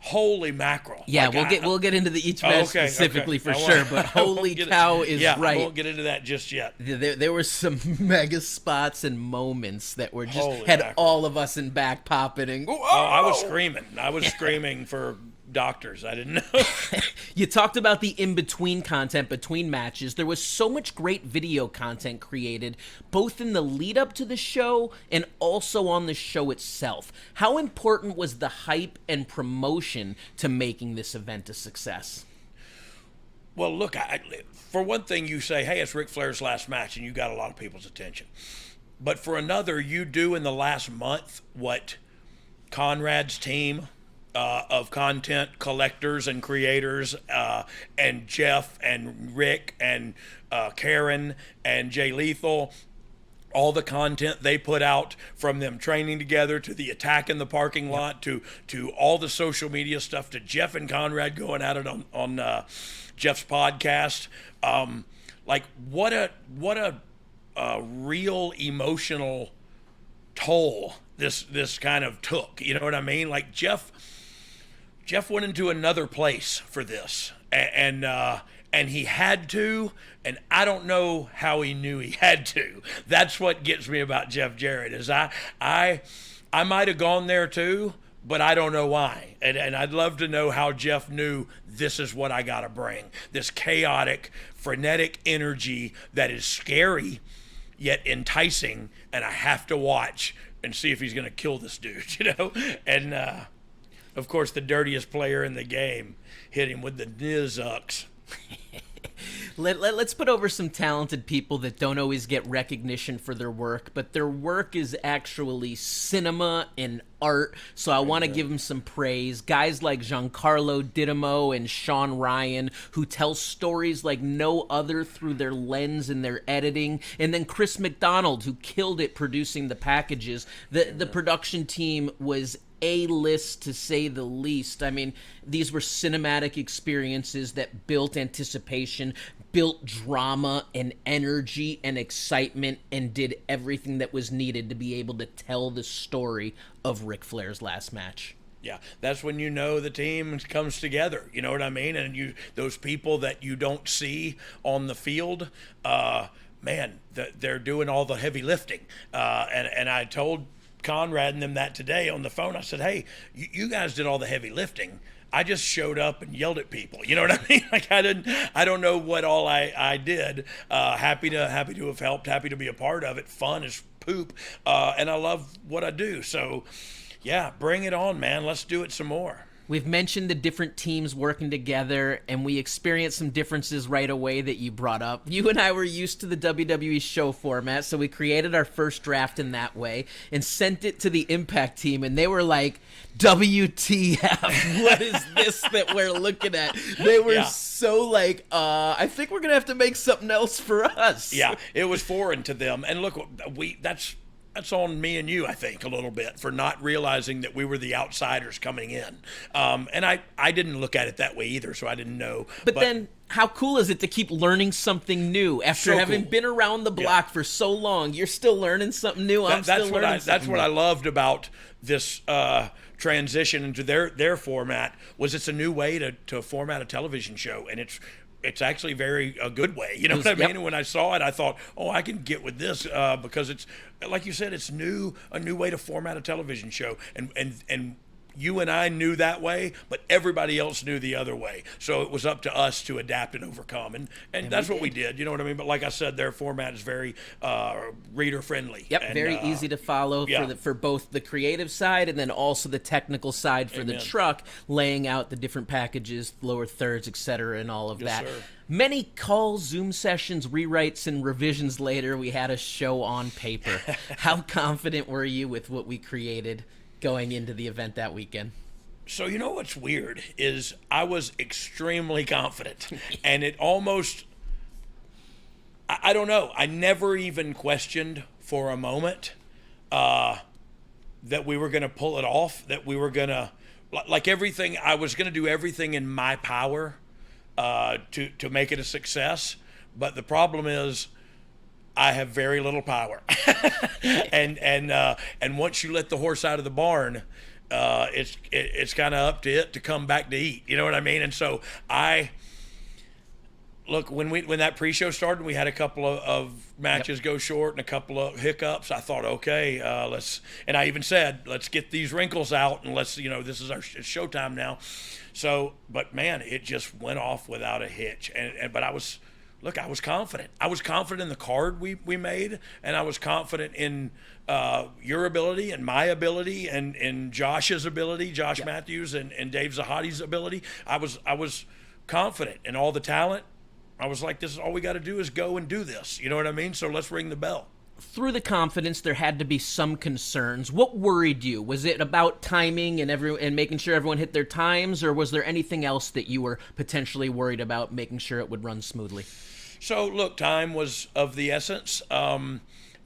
holy mackerel! Yeah, we'll get into each match specifically for sure. But holy cow is right. I won't get into that just yet. There were some mega spots and moments that were just Holy had mackerel. all of us in back popping and I was screaming. I was screaming for doctors. I didn't know. You talked about the in-between content between matches. There was so much great video content created, both in the lead-up to the show and also on the show itself. How important was the hype and promotion to making this event a success? Well, look, for one thing, you say, hey, it's Ric Flair's last match, and you got a lot of people's attention. But for another, you do in the last month what Conrad's team of content collectors and creators, and Jeff and Rick and Karen and Jay Lethal, all the content they put out, from them training together to the attack in the parking lot to all the social media stuff, to Jeff and Conrad going at it on Jeff's podcast. Like what a real emotional toll this kind of took. You know what I mean? Like Jeff went into another place for this, and he had to, and I don't know how he knew he had to. That's what gets me about Jeff Jarrett, is I might have gone there too, but I don't know why. And I'd love to know how Jeff knew this is what I got to bring. This chaotic, frenetic energy that is scary, yet enticing, and I have to watch and see if he's going to kill this dude, you know? And, of course, the dirtiest player in the game hit him with the nizucks. Let's put over some talented people that don't always get recognition for their work, but their work is actually cinema and art, so I want to give them some praise. Guys like Giancarlo Dittamo and Sean Ryan, who tell stories like no other through their lens and their editing, and then Chris McDonald, who killed it producing the packages. The production team was A-list, to say the least. I mean, these were cinematic experiences that built anticipation, built drama and energy and excitement, and did everything that was needed to be able to tell the story of Ric Flair's last match. Yeah, that's when you know the team comes together. You know what I mean? And those people that you don't see on the field, man, they're doing all the heavy lifting. And I told Conrad and them that today on the phone. I said, hey, you guys did all the heavy lifting. I just showed up and yelled at people. You know what I mean? Like I don't know what all I did. Happy to have helped, happy to be a part of it. Fun as poop. And I love what I do. So yeah, bring it on, man. Let's do it some more. We've mentioned the different teams working together, and we experienced some differences right away that you brought up. You and I were used to the WWE show format, so we created our first draft in that way and sent it to the Impact team, and they were like, WTF, what is this that we're looking at? They were so like, I think we're going to have to make something else for us. Yeah, it was foreign to them. And look, that's on me and you, I think, a little bit, for not realizing that we were the outsiders coming in. And I didn't look at it that way either, so I didn't know. But then How cool is it to keep learning something new after having been around the block for so long? You're still learning something new. That's what I loved about this transition into their format. Was it's a new way to format a television show, and it's actually a good way. You know what I mean? And when I saw it, I thought, oh, I can get with this because it's, like you said, it's a new way to format a television show, and you and I knew that way, but everybody else knew the other way. So it was up to us to adapt and overcome, and that's what we did. You know what I mean? But like I said, their format is very reader friendly. Yep, and very easy to follow for both the creative side and then also the technical side for the truck, laying out the different packages, lower thirds, etc., and all of that. Sir. Many calls, Zoom sessions, rewrites, and revisions later, we had a show on paper. How confident were you with what we created going into the event that weekend? So you know what's weird is I was extremely confident, and it almost, I don't know, I never even questioned for a moment that we were going to pull it off, that we were going to, like everything, I was going to do everything in my power to make it a success. But the problem is, I have very little power, and once you let the horse out of the barn, it's kind of up to it to come back to eat. You know what I mean? And so look, when that pre-show started, we had a couple of matches go short and a couple of hiccups. I thought, okay, and I even said, let's get these wrinkles out and this is our showtime now. So, but man, it just went off without a hitch, but I was confident. I was confident in the card we made, and I was confident in your ability and my ability and in Josh's ability, Josh Matthews and Dave Zahadi's ability. I was confident in all the talent. I was like, this is all we got to do is go and do this. You know what I mean? So let's ring the bell. Through the confidence, there had to be some concerns. What worried you? Was it about timing and making sure everyone hit their times, or was there anything else that you were potentially worried about making sure it would run smoothly? So, look, time was of the essence. I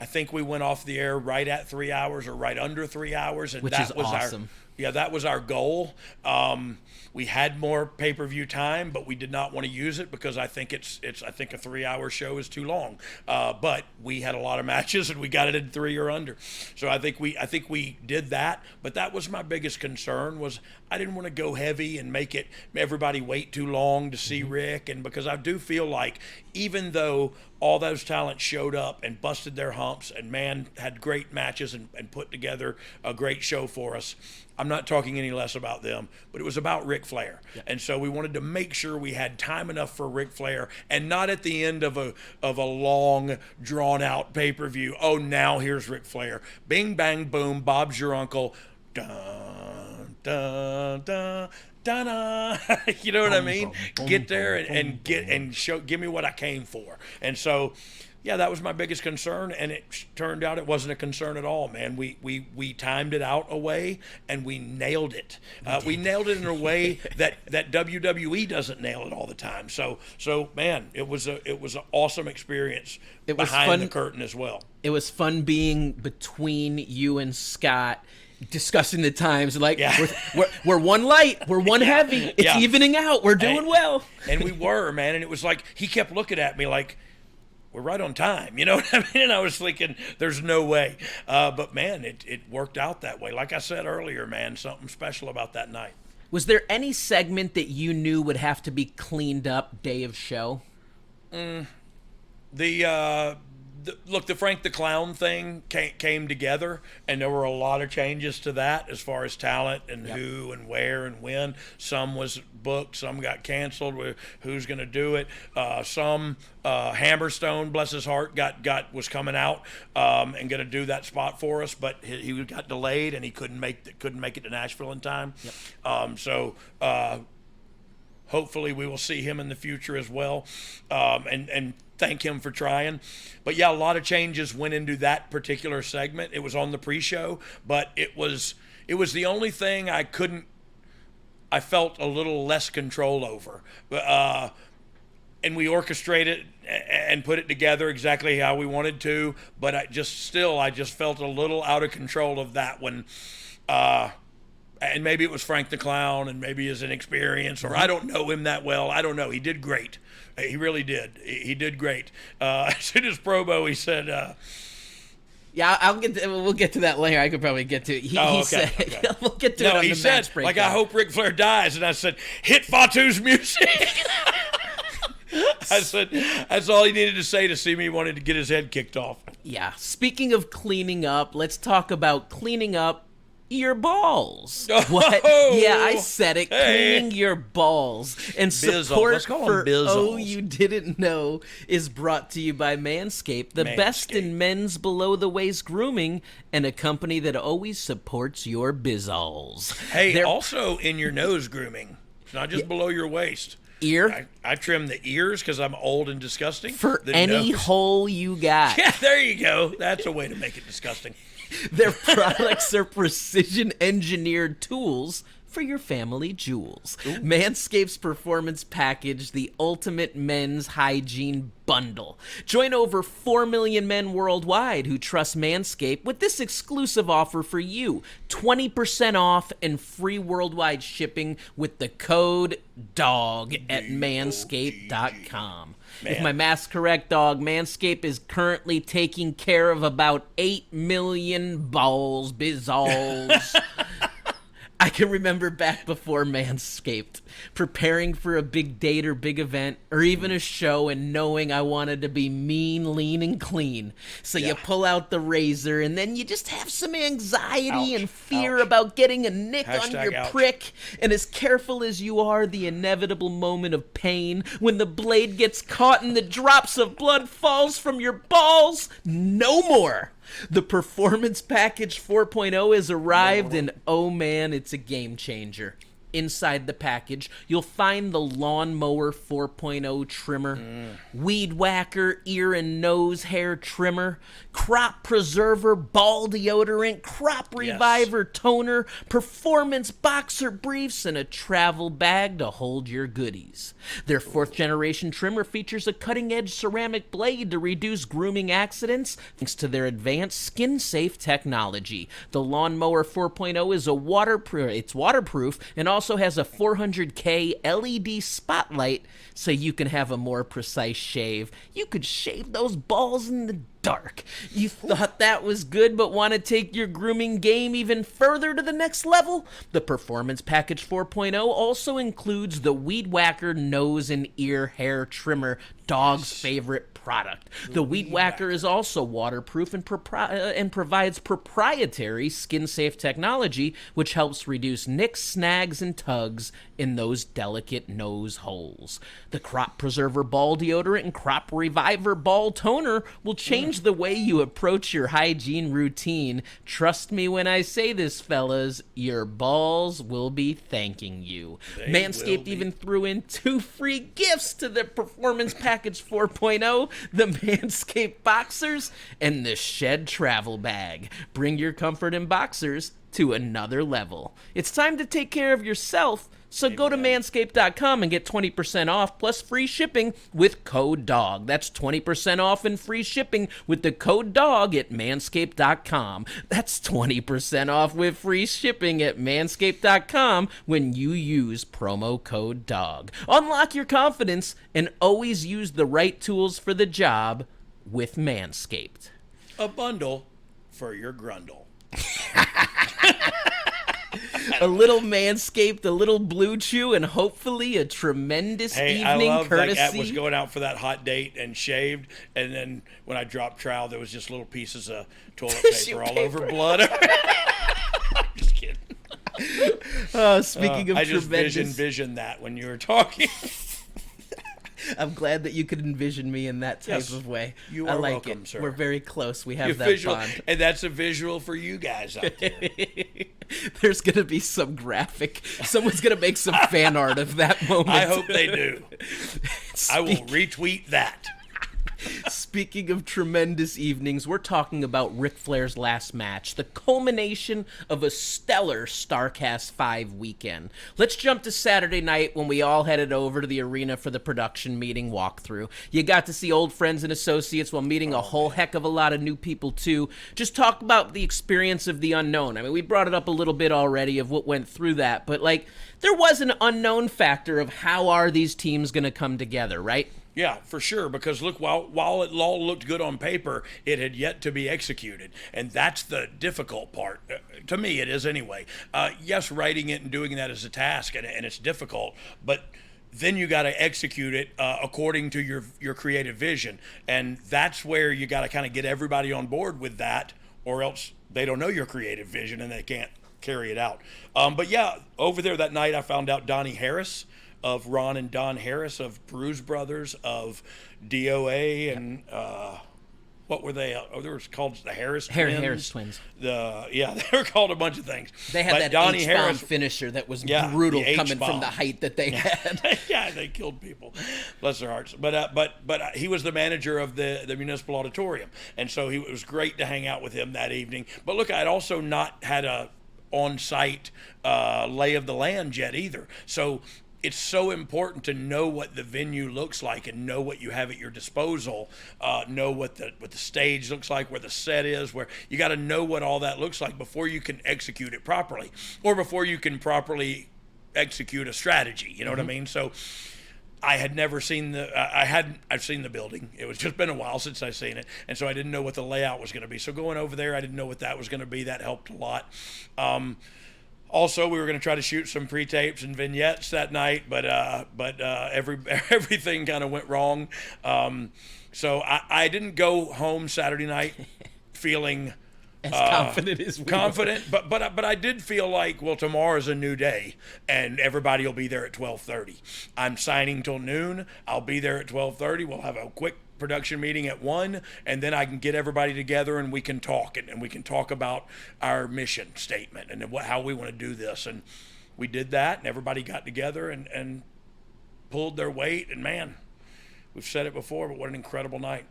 think we went off the air right at 3 hours or right under 3 hours, and which that is was awesome. That was our goal. We had more pay-per-view time, but we did not want to use it because I think I think a 3 hour show is too long. But we had a lot of matches and we got it in 3 or under. So I think we did that. But that was my biggest concern, was I didn't want to go heavy and make everybody wait too long to see Rick, and because I do feel like even though all those talents showed up and busted their humps and had great matches and put together a great show for us, I'm not talking any less about them, but it was about Ric Flair. Yep. And so we wanted to make sure we had time enough for Ric Flair, and not at the end of a long, drawn-out pay-per-view. Oh, now here's Ric Flair. Bing, bang, boom, Bob's your uncle. Dun, dun, dun. Da-da. You know what I mean? Get there and give me what I came for. And so, yeah, that was my biggest concern, and it turned out it wasn't a concern at all, man. We timed it out a way, and we nailed it. We nailed it in a way that WWE doesn't nail it all the time. So man, it was an awesome experience. It was behind the curtain as well. It was fun being between you and Scott, discussing the times, like we're one light, we're one heavy, it's evening out, we're doing well. And we were, man, and it was like he kept looking at me like, we're right on time, you know what I mean? And I was thinking, there's no way. But man, it worked out that way. Like I said earlier, man, something special about that night. Was there any segment that you knew would have to be cleaned up day of show? The Frank the Clown thing came together, and there were a lot of changes to that as far as talent and who and where and when. Some was booked, some got canceled. Who's going to do it? Some Hammerstone, bless his heart, was coming out and going to do that spot for us, but he got delayed and he couldn't make it to Nashville in time. So hopefully we will see him in the future as well, and thank him for trying. But yeah, a lot of changes went into that particular segment. It was on the pre-show, but it was the only thing I felt a little less control over. And we orchestrated and put it together exactly how we wanted to, but I just felt a little out of control of that one. And maybe it was Frank the Clown, and maybe his inexperience, or I don't know him that well. I don't know. He did great. He really did. He did great. In his promo, he said, yeah, we'll get to that later. I could probably get to it. He said, we'll get to it on he the said, match breakdown. like, I hope Ric Flair dies. And I said, hit Fatu's music. I said, that's all he needed to say to see me wanted to get his head kicked off. Yeah. Speaking of cleaning up, let's talk about cleaning up your balls. What? Yeah, I said it. Hey. Cleaning your balls. And support Let's call them for bizzles. Oh You Didn't Know is brought to you by Manscaped, the best in men's below-the-waist grooming, and a company that always supports your bizzles. Hey, also in your nose grooming. It's not just below your waist. Ear? I trim the ears because I'm old and disgusting. For The any nose. hole you got. Yeah, there you go. That's a way to make it disgusting. Their products are precision-engineered tools for your family jewels. Manscaped's Performance Package, the ultimate men's hygiene bundle. Join over 4 million men worldwide who trust Manscaped with this exclusive offer for you. 20% off and free worldwide shipping with the code DOGG at manscaped.com. If my math's correct, Dog, Manscaped is currently taking care of about 8 million balls, bizzles. I can remember back before Manscaped, preparing for a big date or big event, or even a show, and knowing I wanted to be mean, lean, and clean. So you pull out the razor, and then you just have some anxiety and fear about getting a nick on your prick. And as careful as you are, the inevitable moment of pain, when the blade gets caught and the drops of blood falls from your balls, no more. The Performance Package 4.0 has arrived, and oh man, it's a game changer. Inside the package, you'll find the Lawnmower 4.0 trimmer, Weed Whacker ear and nose hair trimmer, Crop Preserver ball deodorant, Crop Reviver toner, Performance boxer briefs, and a travel bag to hold your goodies. Their 4th generation trimmer features a cutting-edge ceramic blade to reduce grooming accidents thanks to their advanced skin-safe technology. The Lawnmower 4.0 is waterproof and also has a 400K LED spotlight so you can have a more precise shave. You could shave those balls in the dark. You thought that was good but want to take your grooming game even further to the next level? The Performance Package 4.0 also includes the Weed Whacker nose and ear hair trimmer, Dog's favorite product. The Weed Whacker is also waterproof and provides proprietary skin-safe technology, which helps reduce nicks, snags, and tugs in those delicate nose holes. The Crop Preserver ball deodorant and Crop Reviver ball toner will change the way you approach your hygiene routine. Trust me when I say this, fellas, your balls will be thanking you. Manscaped even threw in 2 free gifts to the Performance Package 4.0, the Manscaped Boxers and the Shed Travel Bag. Bring your comfort in boxers to another level. It's time to take care of yourself, so go to manscaped.com and get 20% off plus free shipping with code DOGG. That's 20% off and free shipping with the code DOGG at manscaped.com. That's 20% off with free shipping at manscaped.com when you use promo code DOGG. Unlock your confidence and always use the right tools for the job with Manscaped. A bundle for your grundle. A little Manscaped, a little BlueChew, and hopefully a tremendous evening I love courtesy. that was going out for that hot date and shaved, and then when I dropped trowel, there was just little pieces of toilet paper all over blood. I'm just kidding. Speaking of I just tremendous, envisioned that when you were talking. I'm glad that you could envision me in that type of way. You I are like welcome, it. sir. We're very close. We have Your that visual, bond. and that's a visual for you guys out there. There's going to be some graphic. Someone's going to make some fan art of that moment. I hope they do. I will retweet that. Speaking of tremendous evenings, we're talking about Ric Flair's last match, the culmination of a stellar Starrcast 5 weekend. Let's jump to Saturday night when we all headed over to the arena for the production meeting walkthrough. You got to see old friends and associates while meeting a whole heck of a lot of new people too. Just talk about the experience of the unknown. I mean, we brought it up a little bit already of what went through that, but like, there was an unknown factor of how are these teams going to come together, right? Yeah, for sure, because look, while it all looked good on paper, it had yet to be executed, and that's the difficult part. To me, it is anyway. Yes, writing it and doing that is a task, and it's difficult, but then you got to execute it according to your creative vision, and that's where you got to kind of get everybody on board with that, or else they don't know your creative vision and they can't carry it out. But yeah, over there that night, I found out Donnie Harris of Ron and Don Harris of Paruzzo Brothers, of DOA, and what were they? They were called the Harris Twins. Harris Twins. They were called a bunch of things. They had that Donnie H-bomb Harris finisher that was brutal coming from the height that they had. Yeah, they killed people. Bless their hearts. But he was the manager of the municipal auditorium, and so it was great to hang out with him that evening. But look, I'd also not had a on-site lay of the land yet either. So it's so important to know what the venue looks like and know what you have at your disposal, know what the stage looks like, where the set is, where you got to know what all that looks like before you can execute it properly, or before you can properly execute a strategy. You know what I mean? So I had never seen I've seen the building. It was just been a while since I've seen it. And so I didn't know what the layout was going to be. So going over there, I didn't know what that was going to be. That helped a lot. Also, we were going to try to shoot some pre-tapes and vignettes that night, but everything kind of went wrong. So I didn't go home Saturday night feeling as confident as we confident, but I did feel like, well, tomorrow's a new day, and everybody will be there at 12:30. I'm signing till noon. I'll be there at 12:30. We'll have a quick production meeting at 1, and then I can get everybody together and we can talk, and we can talk about our mission statement and how we want to do this. And we did that, and everybody got together and pulled their weight. And man, we've said it before, but what an incredible night.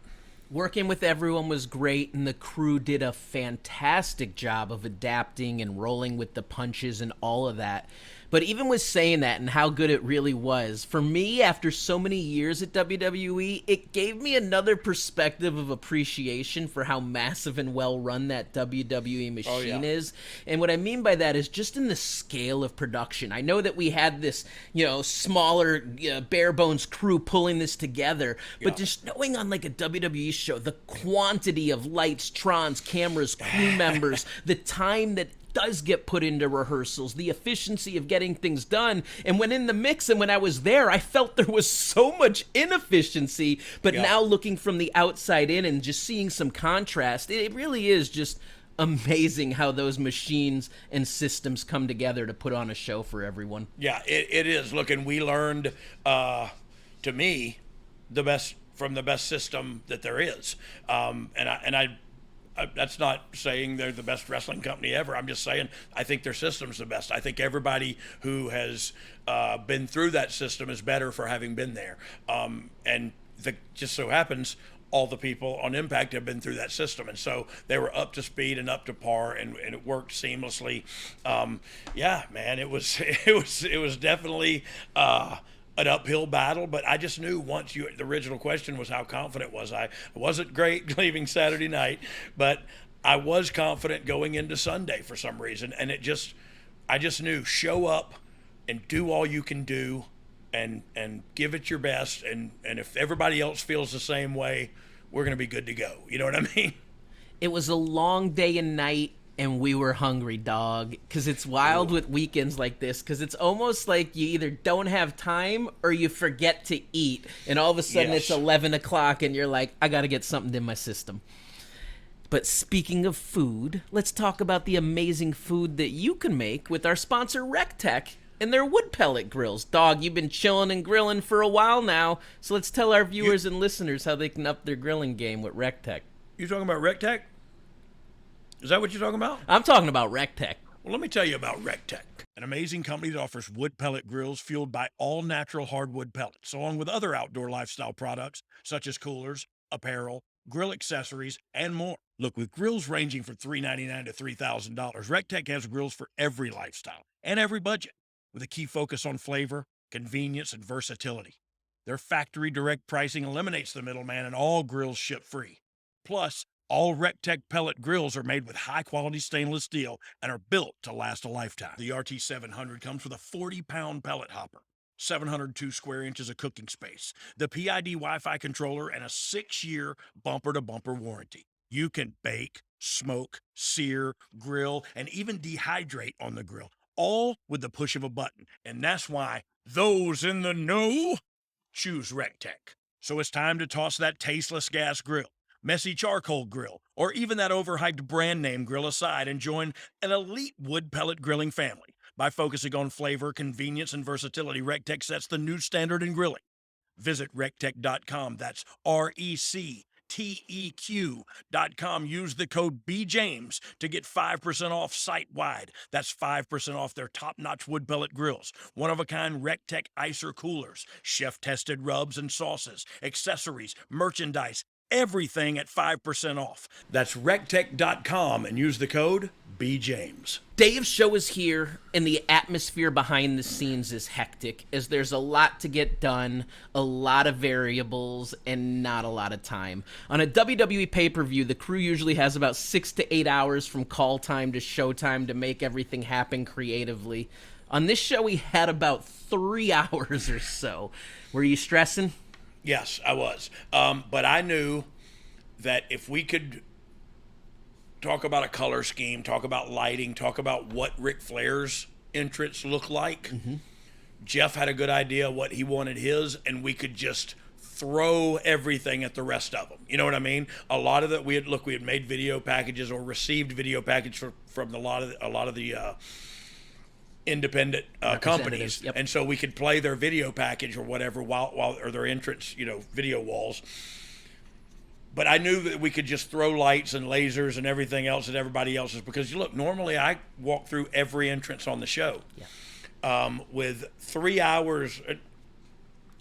Working with everyone was great, and the crew did a fantastic job of adapting and rolling with the punches and all of that. But even with saying that and how good it really was, for me, after so many years at WWE, it gave me another perspective of appreciation for how massive and well-run that WWE machine is. And what I mean by that is just in the scale of production. I know that we had this, smaller, bare-bones crew pulling this together, but just knowing on like a WWE show, the quantity of lights, trons, cameras, crew members, the time that does get put into rehearsals, the efficiency of getting things done. And when in the mix and when I was there, I felt there was so much inefficiency, but now looking from the outside in and just seeing some contrast, it really is just amazing how those machines and systems come together to put on a show for everyone. Yeah, it is. Look, and we learned, to me, the best from the best system that there is. That's not saying they're the best wrestling company ever. I'm just saying I think their system's the best. I think everybody who has been through that system is better for having been there. And just so happens all the people on Impact have been through that system, and so they were up to speed and up to par, and it worked seamlessly. Yeah, man, it was definitely an uphill battle, but I just knew the original question was how confident was I. I wasn't great leaving Saturday night, but I was confident going into Sunday for some reason. And I just knew, show up and do all you can do and give it your best. And if everybody else feels the same way, we're going to be good to go. You know what I mean? It was a long day and night, and we were hungry, dog, because it's wild with weekends like this, because it's almost like you either don't have time or you forget to eat, and all of a sudden it's 11 o'clock and you're like, I got to get something in my system. But speaking of food, let's talk about the amazing food that you can make with our sponsor RecTeq and their wood pellet grills. Dog, you've been chilling and grilling for a while now, so let's tell our viewers and listeners how they can up their grilling game with RecTeq. You talking about RecTeq? Is that what you're talking about? I'm talking about RecTeq. Well, let me tell you about RecTeq, an amazing company that offers wood pellet grills fueled by all-natural hardwood pellets, along with other outdoor lifestyle products such as coolers, apparel, grill accessories, and more. Look, with grills ranging from $399 to $3,000, RecTeq has grills for every lifestyle and every budget, with a key focus on flavor, convenience, and versatility. Their factory direct pricing eliminates the middleman, and all grills ship free. Plus, all RecTeq pellet grills are made with high-quality stainless steel and are built to last a lifetime. The RT700 comes with a 40-pound pellet hopper, 702 square inches of cooking space, the PID Wi-Fi controller, and a 6-year bumper-to-bumper warranty. You can bake, smoke, sear, grill, and even dehydrate on the grill, all with the push of a button. And that's why those in the know choose RecTeq. So it's time to toss that tasteless gas grill, messy charcoal grill, or even that overhyped brand name grill aside and join an elite wood pellet grilling family. By focusing on flavor, convenience, and versatility, RecTeq sets the new standard in grilling. Visit RecTeq.com. That's RecTeq.com. Use the code BJames to get 5% off site-wide. That's 5% off their top-notch wood pellet grills, one-of-a-kind RecTeq icer coolers, chef-tested rubs and sauces, accessories, merchandise, everything at 5% off. That's RecTeq.com and use the code BJames. Dave's show is here, and the atmosphere behind the scenes is hectic, as there's a lot to get done, a lot of variables, and not a lot of time. On a WWE pay-per-view, the crew usually has about 6 to 8 hours from call time to show time to make everything happen creatively. On this show, we had about 3 hours or so. Were you stressing? Yes, I was. But I knew that if we could talk about a color scheme, talk about lighting, talk about what Ric Flair's entrance looked like, Jeff had a good idea what he wanted his, and we could just throw everything at the rest of them. You know what I mean? A lot of that, we had made video packages or received video package from a lot of the independent companies, yep. And so we could play their video package or whatever while or their entrance, video walls. But I knew that we could just throw lights and lasers and everything else at everybody else's, because look, normally I walk through every entrance on the show. With 3 hours.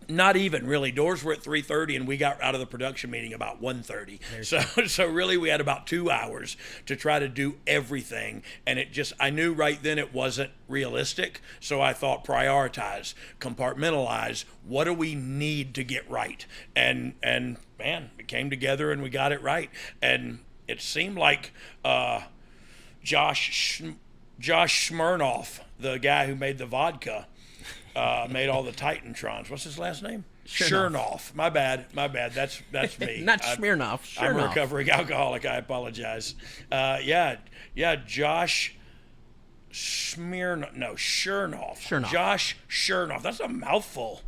Not even really. Doors were at 3:30, and we got out of the production meeting about 1:30. So really, we had about 2 hours to try to do everything, and I knew right then it wasn't realistic. So I thought, prioritize, compartmentalize. What do we need to get right? And man, it came together, and we got it right. And it seemed like Josh Smirnoff, the guy who made the vodka, made all the Titantrons. What's his last name? Chernoff. My bad. That's me. Not Smirnoff. I'm a recovering alcoholic. I apologize. Josh Smirnoff. No, Chernoff. Josh Chernoff. That's a mouthful.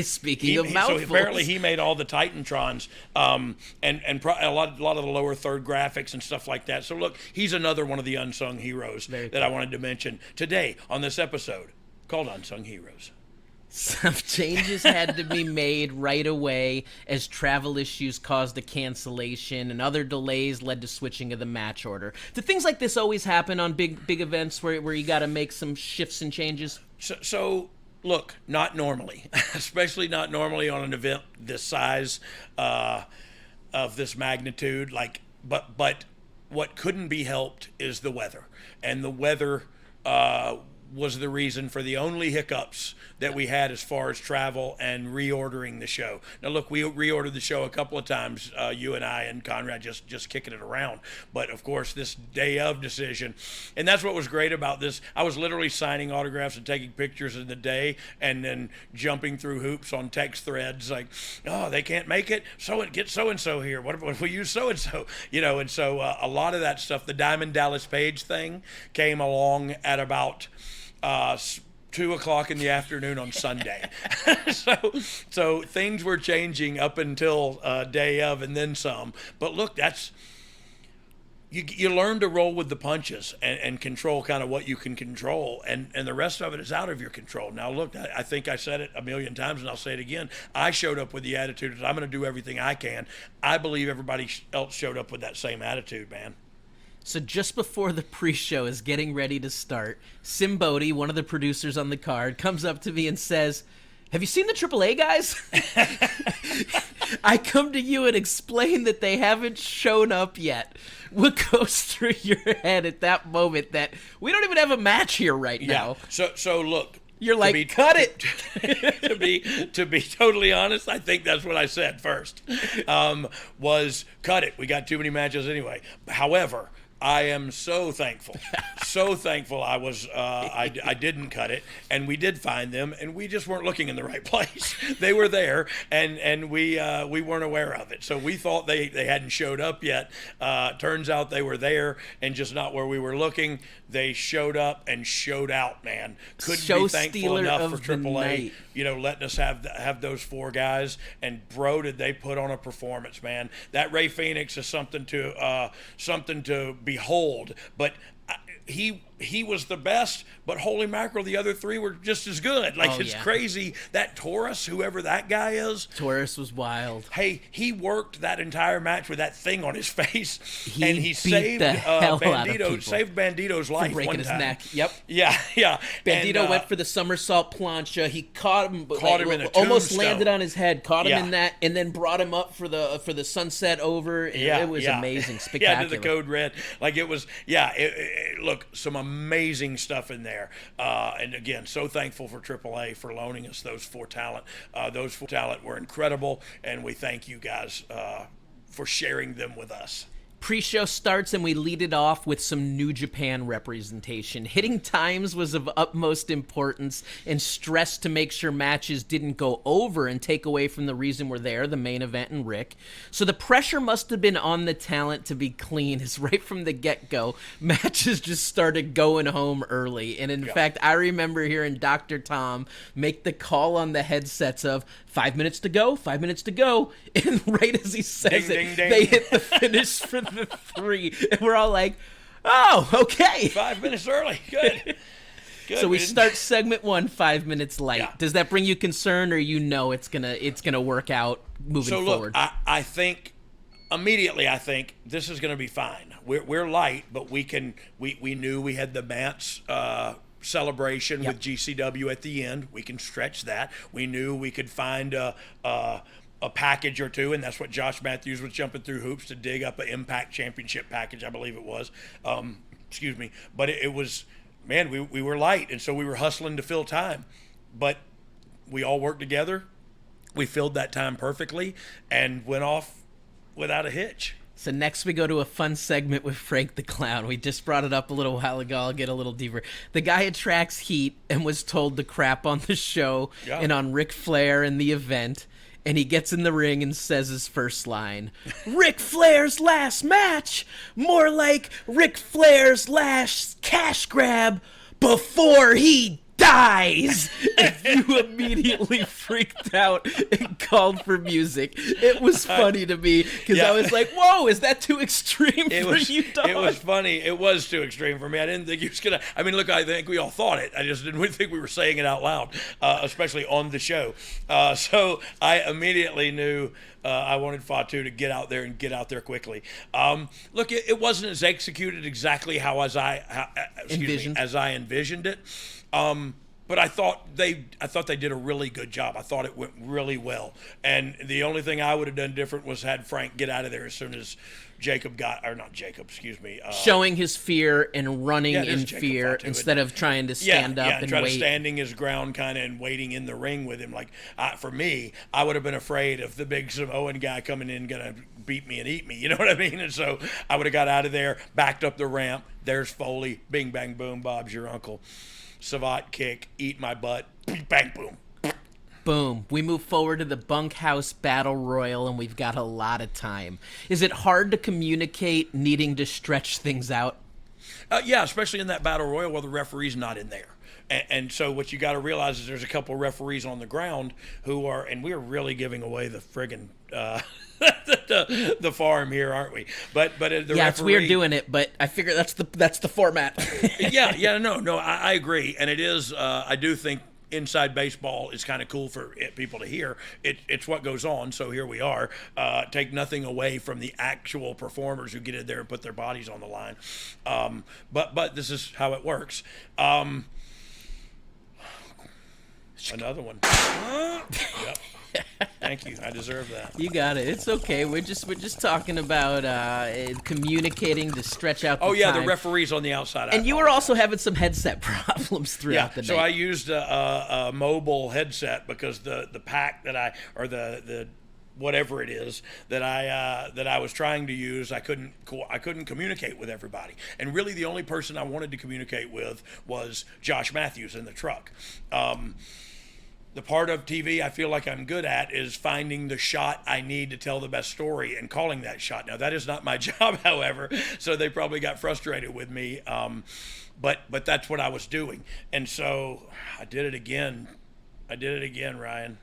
Speaking of mouthfuls. So apparently he made all the Titantrons, and a lot of the lower third graphics and stuff like that. So look, he's another one of the unsung heroes that I wanted to mention today on this episode called Unsung Heroes. Some changes had to be made right away as travel issues caused a cancellation, and other delays led to switching of the match order. Do things like this always happen on big events where you got to make some shifts and changes? So look, not normally, especially not normally on an event this size, of this magnitude. But what couldn't be helped is the weather, and the weather was the reason for the only hiccups that we had as far as travel and reordering the show. Now, look, we reordered the show a couple of times, you and I and Conrad just kicking it around. But, of course, this day of decision, and that's what was great about this. I was literally signing autographs and taking pictures in the day and then jumping through hoops on text threads like, oh, they can't make it? Get so-and-so here. What if we use so-and-so? And so a lot of that stuff, the Diamond Dallas Page thing came along at about 2 o'clock in the afternoon on Sunday. so things were changing up until day of and then some. But look, that's you learn to roll with the punches and control kind of what you can control, and the rest of it is out of your control. Now look, I think I said it a million times and I'll say it again. I showed up with the attitude that I'm going to do everything I can. I believe everybody else showed up with that same attitude, man. So just before the pre-show is getting ready to start, Sim Bodie, one of the producers on the card, comes up to me and says, have you seen the AAA guys? I come to you and explain that they haven't shown up yet. What goes through your head at that moment that we don't even have a match here right now? So look. You're like, cut it. to be totally honest, I think that's what I said first. Was cut it. We got too many matches anyway. However, I am so thankful I was I didn't cut it, and we did find them, and we just weren't looking in the right place. They were there, and we weren't aware of it. So we thought they hadn't showed up yet. Turns out they were there and just not where we were looking. They showed up and showed out, man. Couldn't be thankful enough for AAA, letting us have those 4 guys. And bro, did they put on a performance, man. That Rey Fenix is something to behold. But he was the best, but holy mackerel, the other 3 were just as good. It's crazy. That Taurus, whoever that guy is. Taurus was wild. Hey, he worked that entire match with that thing on his face, and he saved Bandido, saved Bandido's life breaking one his time. neck. Yep. Yeah. Bandido went for the somersault plancha. He caught him, in a almost tombstone. landed on his head. Caught him in that, and then brought him up for the sunset over. And it was amazing, spectacular. Did the code red. It was. Look, some amazing stuff in there. And again, so thankful for AAA for loaning us those 4 talent. Those 4 talent were incredible, and we thank you guys for sharing them with us. Pre-show starts and we lead it off with some New Japan representation. Hitting times was of utmost importance and stress to make sure matches didn't go over and take away from the reason we're there, the main event and Rick. So the pressure must have been on the talent to be clean, as right from the get-go, matches just started going home early. And in fact, I remember hearing Dr. Tom make the call on the headsets of 5 minutes to go, 5 minutes to go. And right as he says ding, ding. they hit the finish for the 3. And we're all like, oh, okay. 5 minutes early. Good. So we start segment 1 5 minutes late. Yeah. Does that bring you concern, or it's gonna work out moving forward? So look, I think immediately this is gonna be fine. We're light, but we knew we had the Mance celebration with GCW at the end. We can stretch that. We knew we could find a package or 2, and that's what Josh Matthews was jumping through hoops to dig up an Impact Championship package, I believe it was. But it was, man, we were light, and so we were hustling to fill time. But we all worked together. We filled that time perfectly and went off without a hitch. So next we go to a fun segment with Frank the Clown. We just brought it up a little while ago. I'll get a little deeper. The guy attracts heat and was told to crap on the show and on Ric Flair and the event. And he gets in the ring and says his first line, Ric Flair's last match, more like Ric Flair's last cash grab before he dies. And you immediately freaked out and called for music. It was funny to me because I was like, whoa, is that too extreme for you, Dog? It was funny. It was too extreme for me. I didn't think he was going to. I mean, look, I think we all thought it. I just didn't think we were saying it out loud, especially on the show. So I immediately knew I wanted Fatu to get out there and get out there quickly. Look, it wasn't as executed exactly as I envisioned it. But I thought they did a really good job. I thought it went really well. And the only thing I would have done different was had Frank get out of there as soon as showing his fear and running in fear instead of trying to stand up and wait. Standing his ground kind of and waiting in the ring with him. Like, for me, I would have been afraid of the big Samoan guy coming in going to beat me and eat me. You know what I mean? And so I would have got out of there, backed up the ramp. There's Foley. Bing, bang, boom. Bob's your uncle. Savate kick, eat my butt, bang, boom. Boom. We move forward to the Bunkhouse Battle Royal, and we've got a lot of time. Is it hard to communicate needing to stretch things out? Yeah, especially in that Battle Royal where the referee's not in there. And so what you got to realize is there's a couple of referees on the ground who are, and we're really giving away the friggin' the farm here, aren't we? But the referee, it's weird doing it, but I figure that's the format. No, I agree, and it is. I do think inside baseball is kind of cool for people to hear. It's what goes on. So here we are. Take nothing away from the actual performers who get in there and put their bodies on the line. But this is how it works. Another one. Yep. Thank you. I deserve that. You got it. It's okay. We're just talking about communicating to stretch out the the time. referee's on the outside. And you were also having some headset problems throughout the night. So I used a mobile headset because the pack that the whatever it is that I was trying to use, I couldn't communicate with everybody. And really the only person I wanted to communicate with was Josh Matthews in the truck. The part of TV I feel like I'm good at is finding the shot I need to tell the best story and calling that shot. Now, that is not my job, however, so they probably got frustrated with me. But that's what I was doing. And so I did it again. Ryan.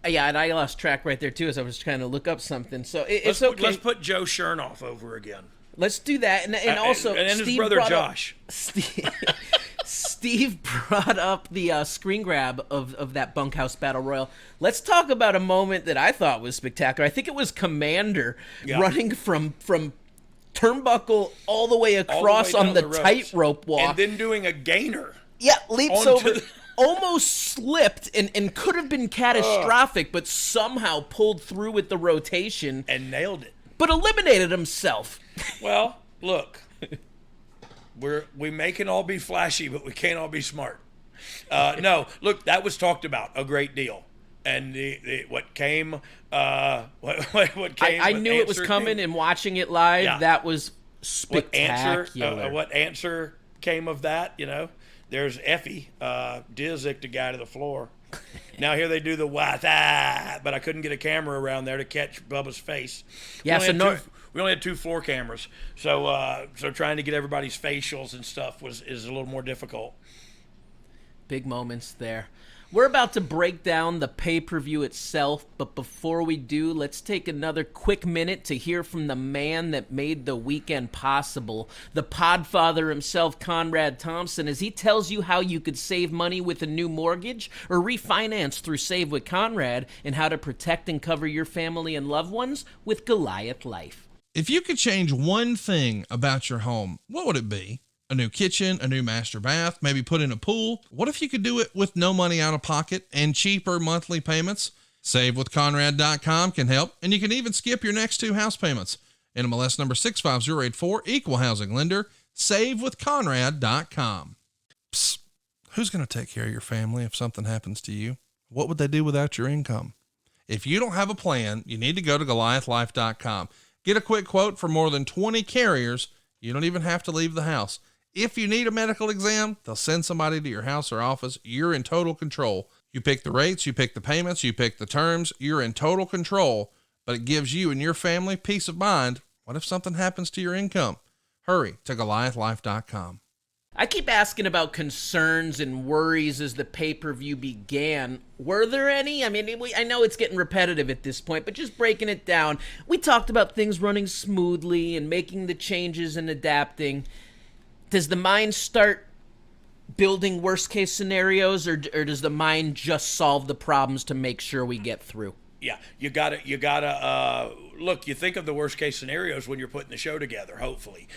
Yeah, and I lost track right there, too, as I was trying to look up something. So it's okay. Let's put Joe Chernoff over again. Let's do that. And also, and Steve his brother Josh. Steve brought up the screen grab of that Bunkhouse Battle Royal. Let's talk about a moment that I thought was spectacular. I think it was Commander running from turnbuckle all the way across on the tightrope walk. And then doing a gainer. Yeah, leaps over. Almost slipped and could have been catastrophic, but somehow pulled through with the rotation. And nailed it. But eliminated himself. Well, look. We may can all be flashy, but we can't all be smart. No, look, that was talked about a great deal, and what came. I knew it was coming, and watching it live, that was spectacular. What answer came of that? You know, there's Effie Dizzick the guy to the floor. Now here they do the what, but I couldn't get a camera around there to catch Bubba's face. Yeah, we only had 2 floor cameras, so trying to get everybody's facials and stuff is a little more difficult. Big moments there. We're about to break down the pay-per-view itself, but before we do, let's take another quick minute to hear from the man that made the weekend possible, the podfather himself, Conrad Thompson, as he tells you how you could save money with a new mortgage or refinance through Save with Conrad, and how to protect and cover your family and loved ones with Goliath Life. If you could change one thing about your home, what would it be? A new kitchen, a new master bath, maybe put in a pool? What if you could do it with no money out of pocket and cheaper monthly payments? SaveWithConrad.com can help, and you can even skip your next 2 house payments. NMLS number 65084, Equal Housing Lender, SaveWithConrad.com. Psst, who's going to take care of your family if something happens to you? What would they do without your income? If you don't have a plan, you need to go to GoliathLife.com. Get a quick quote for more than 20 carriers. You don't even have to leave the house. If you need a medical exam, they'll send somebody to your house or office. You're in total control. You pick the rates, you pick the payments, you pick the terms. You're in total control, but it gives you and your family peace of mind. What if something happens to your income? Hurry to GoliathLife.com. I keep asking about concerns and worries as the pay-per-view began. Were there any? I mean, I know it's getting repetitive at this point, but just breaking it down. We talked about things running smoothly and making the changes and adapting. Does the mind start building worst-case scenarios, or does the mind just solve the problems to make sure we get through? Yeah, you gotta look, you think of the worst case scenarios when you're putting the show together, hopefully,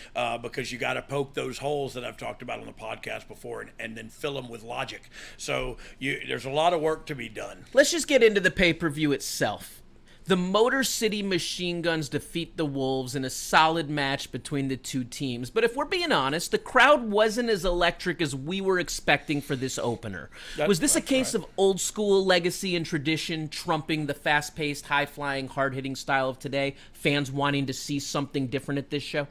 because you got to poke those holes that I've talked about on the podcast before and then fill them with logic. So there's a lot of work to be done. Let's just get into the pay-per-view itself. The Motor City Machine Guns defeat the Wolves in a solid match between the two teams. But if we're being honest, the crowd wasn't as electric as we were expecting for this opener. Was this a case of old school legacy and tradition trumping the fast-paced, high-flying, hard-hitting style of today? Fans wanting to see something different at this show?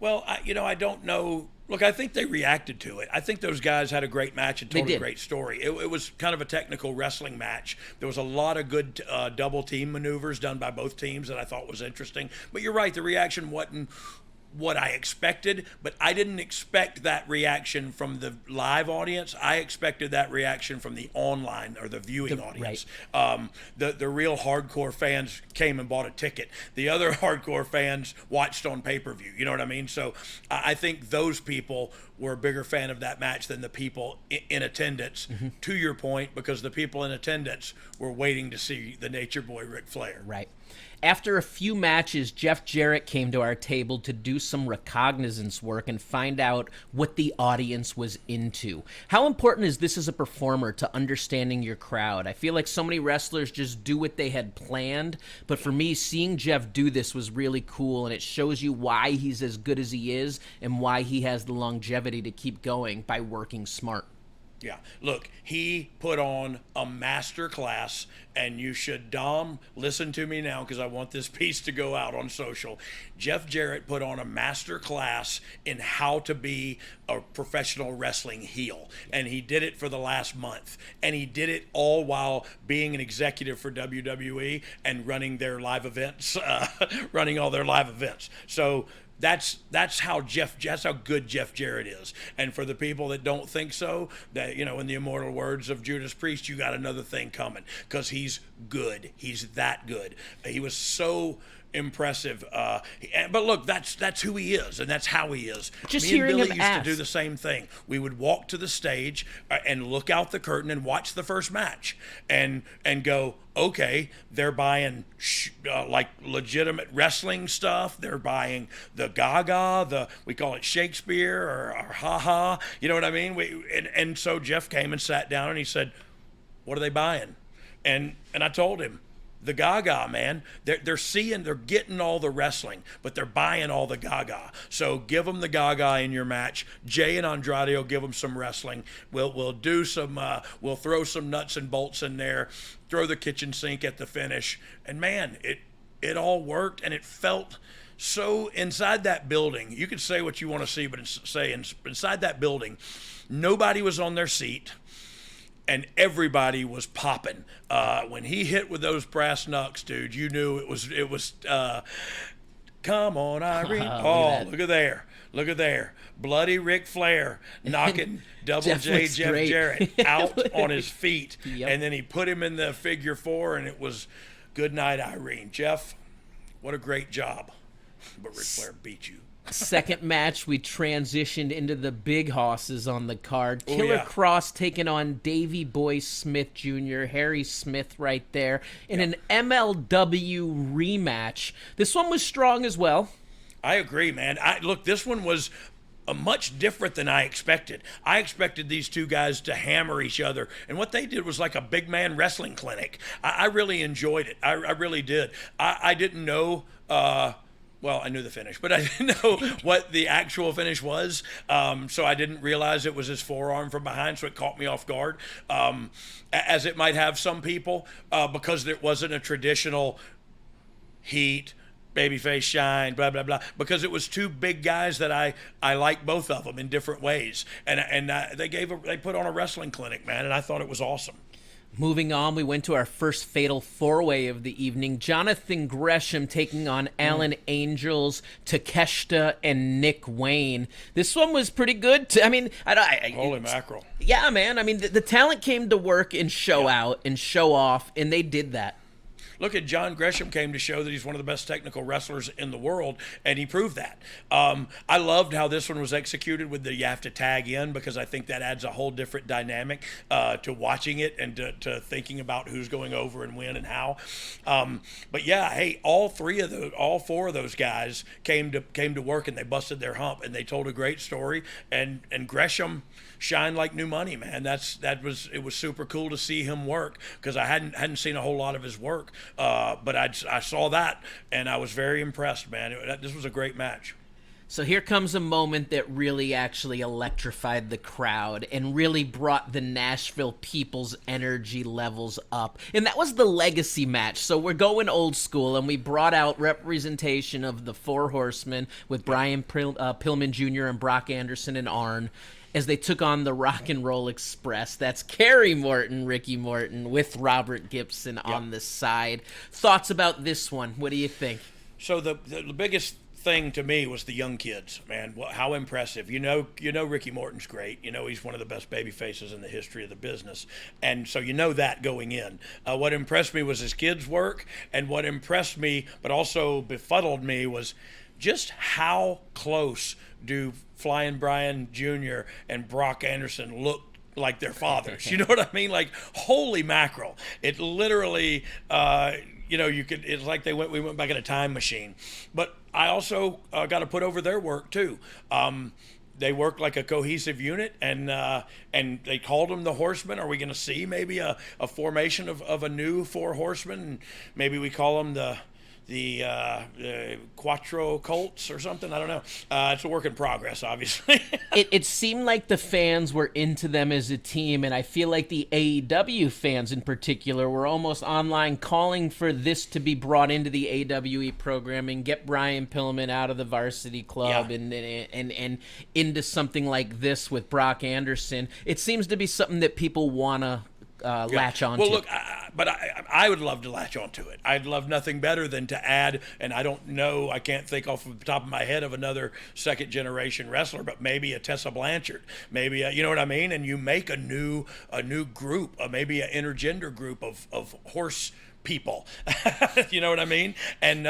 Well, I don't know. Look, I think they reacted to it. I think those guys had a great match and told a great story. It was kind of a technical wrestling match. There was a lot of good double team maneuvers done by both teams that I thought was interesting. But you're right, the reaction wasn't what I expected, but I didn't expect that reaction from the live audience. I expected that reaction from the online or the viewing audience. Right. The real hardcore fans came and bought a ticket. The other hardcore fans watched on pay-per-view. You know what I mean? So I think those people were a bigger fan of that match than the people in attendance, to your point, because the people in attendance were waiting to see the Nature Boy Ric Flair. Right. After a few matches, Jeff Jarrett came to our table to do some recognizance work and find out what the audience was into. How important is this as a performer to understanding your crowd? I feel like so many wrestlers just do what they had planned, but for me, seeing Jeff do this was really cool, and it shows you why he's as good as he is and why he has the longevity to keep going by working smart. Yeah, look, he put on a master class, and you should, Dom, listen to me now because I want this piece to go out on social. Jeff Jarrett put on a master class in how to be a professional wrestling heel, and he did it for the last month, and he did it all while being an executive for WWE and running their live events, running all their live events. So that's how good Jeff Jarrett is. And for the people that don't think so, that, you know, in the immortal words of Judas Priest, you got another thing coming, because he's good. He's that good. He was so impressive. But look, that's who he is, and that's how he is. Just Me and hearing Billy him used ask. to do the same thing. We would walk to the stage and look out the curtain and watch the first match, and go, okay, they're buying like legitimate wrestling stuff. They're buying the Gaga, we call it Shakespeare or ha-ha. You know what I mean? And so Jeff came and sat down and he said, "What are they buying?" And I told him, the Gaga, man. They're getting all the wrestling, but they're buying all the Gaga. So give them the Gaga in your match. Jay and Andrade will give them some wrestling. We'll do some. We'll throw some nuts and bolts in there. Throw the kitchen sink at the finish. And man, it all worked, and it felt so inside that building. You could say what you want to see, but inside that building, nobody was on their seat. And everybody was popping. When he hit with those brass knucks, dude, you knew it was come on, Irene. Look at there. Bloody Ric Flair knocking Double Jeff J looks Jeff great. Jarrett out on his feet. Yep. And then he put him in the figure 4, and it was good night, Irene. Jeff, what a great job. But Ric Flair beat you. Second match, we transitioned into the big hosses on the card. Oh, Killer yeah. Kross taking on Davey Boy Smith Jr., Harry Smith right there, in an MLW rematch. This one was strong as well. I agree, man. Look, this one was much different than I expected. I expected these two guys to hammer each other, and what they did was like a big man wrestling clinic. I really enjoyed it. I really did. I didn't know... Well, I knew the finish, but I didn't know what the actual finish was. So I didn't realize it was his forearm from behind, so it caught me off guard, as it might have some people, because it wasn't a traditional heat, babyface shine, blah, blah, blah, because it was two big guys that I like both of them in different ways. And they put on a wrestling clinic, man, and I thought it was awesome. Moving on, we went to our first fatal four-way of the evening. Jonathan Gresham taking on Alan Angels, Takeshita, and Nick Wayne. This one was pretty good. Holy mackerel. Yeah, man. I mean, the talent came to work and show out and show off, and they did that. Look at John Gresham came to show that he's one of the best technical wrestlers in the world, and he proved that. I loved how this one was executed with you have to tag in, because I think that adds a whole different dynamic to watching it and to thinking about who's going over and when and how. But yeah, hey, all four of those guys came to work, and they busted their hump, and they told a great story. And Gresham shined like new money, man. It was super cool to see him work, because I hadn't seen a whole lot of his work. But I saw that, and I was very impressed, man. This was a great match. So here comes a moment that really actually electrified the crowd and really brought the Nashville people's energy levels up. And that was the legacy match. So we're going old school, and we brought out representation of the Four Horsemen with Brian Pillman Jr. and Brock Anderson and Arn, as they took on the Rock and Roll Express. That's Kerry Morton, Ricky Morton, with Robert Gibson on the side. Thoughts about this one? What do you think? So the biggest thing to me was the young kids, man. How impressive. You know Ricky Morton's great. You know he's one of the best baby faces in the history of the business. And so you know that going in. What impressed me was his kids' work, and what impressed me but also befuddled me was just how close do Flying Brian Jr. and Brock Anderson look like their fathers. You know what I mean? Like, holy mackerel. It literally, you know, it's like we went back in a time machine. But I also got to put over their work too. They work like a cohesive unit, and they called them the Horsemen. Are we going to see maybe a formation of a new 4 Horsemen? And maybe we call them the Quattro Colts or something. I don't know. It's a work in progress, obviously. It seemed like the fans were into them as a team, and I feel like the AEW fans in particular were almost online calling for this to be brought into the AWE programming, get Brian Pillman out of the varsity club, and into something like this with Brock Anderson. It seems to be something that people want to latch on to. Well, look, I would love to latch onto it. I'd love nothing better than to add, and I don't know, I can't think off the top of my head of another second-generation wrestler, but maybe a Tessa Blanchard, maybe you know what I mean? And you make a new group, maybe an intergender group of horse people. You know what I mean? And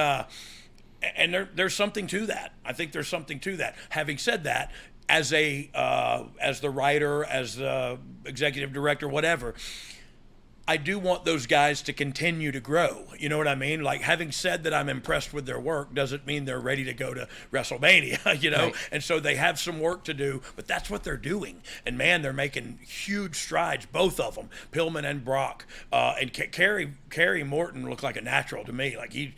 there's something to that. I think there's something to that. Having said that, as the writer, as the executive director, whatever, I do want those guys to continue to grow. You know what I mean? Like, having said that I'm impressed with their work doesn't mean they're ready to go to WrestleMania, you know? Right. And so they have some work to do, but that's what they're doing. And man, they're making huge strides, both of them, Pillman and Brock. And Kerry Morton looked like a natural to me. Like he'd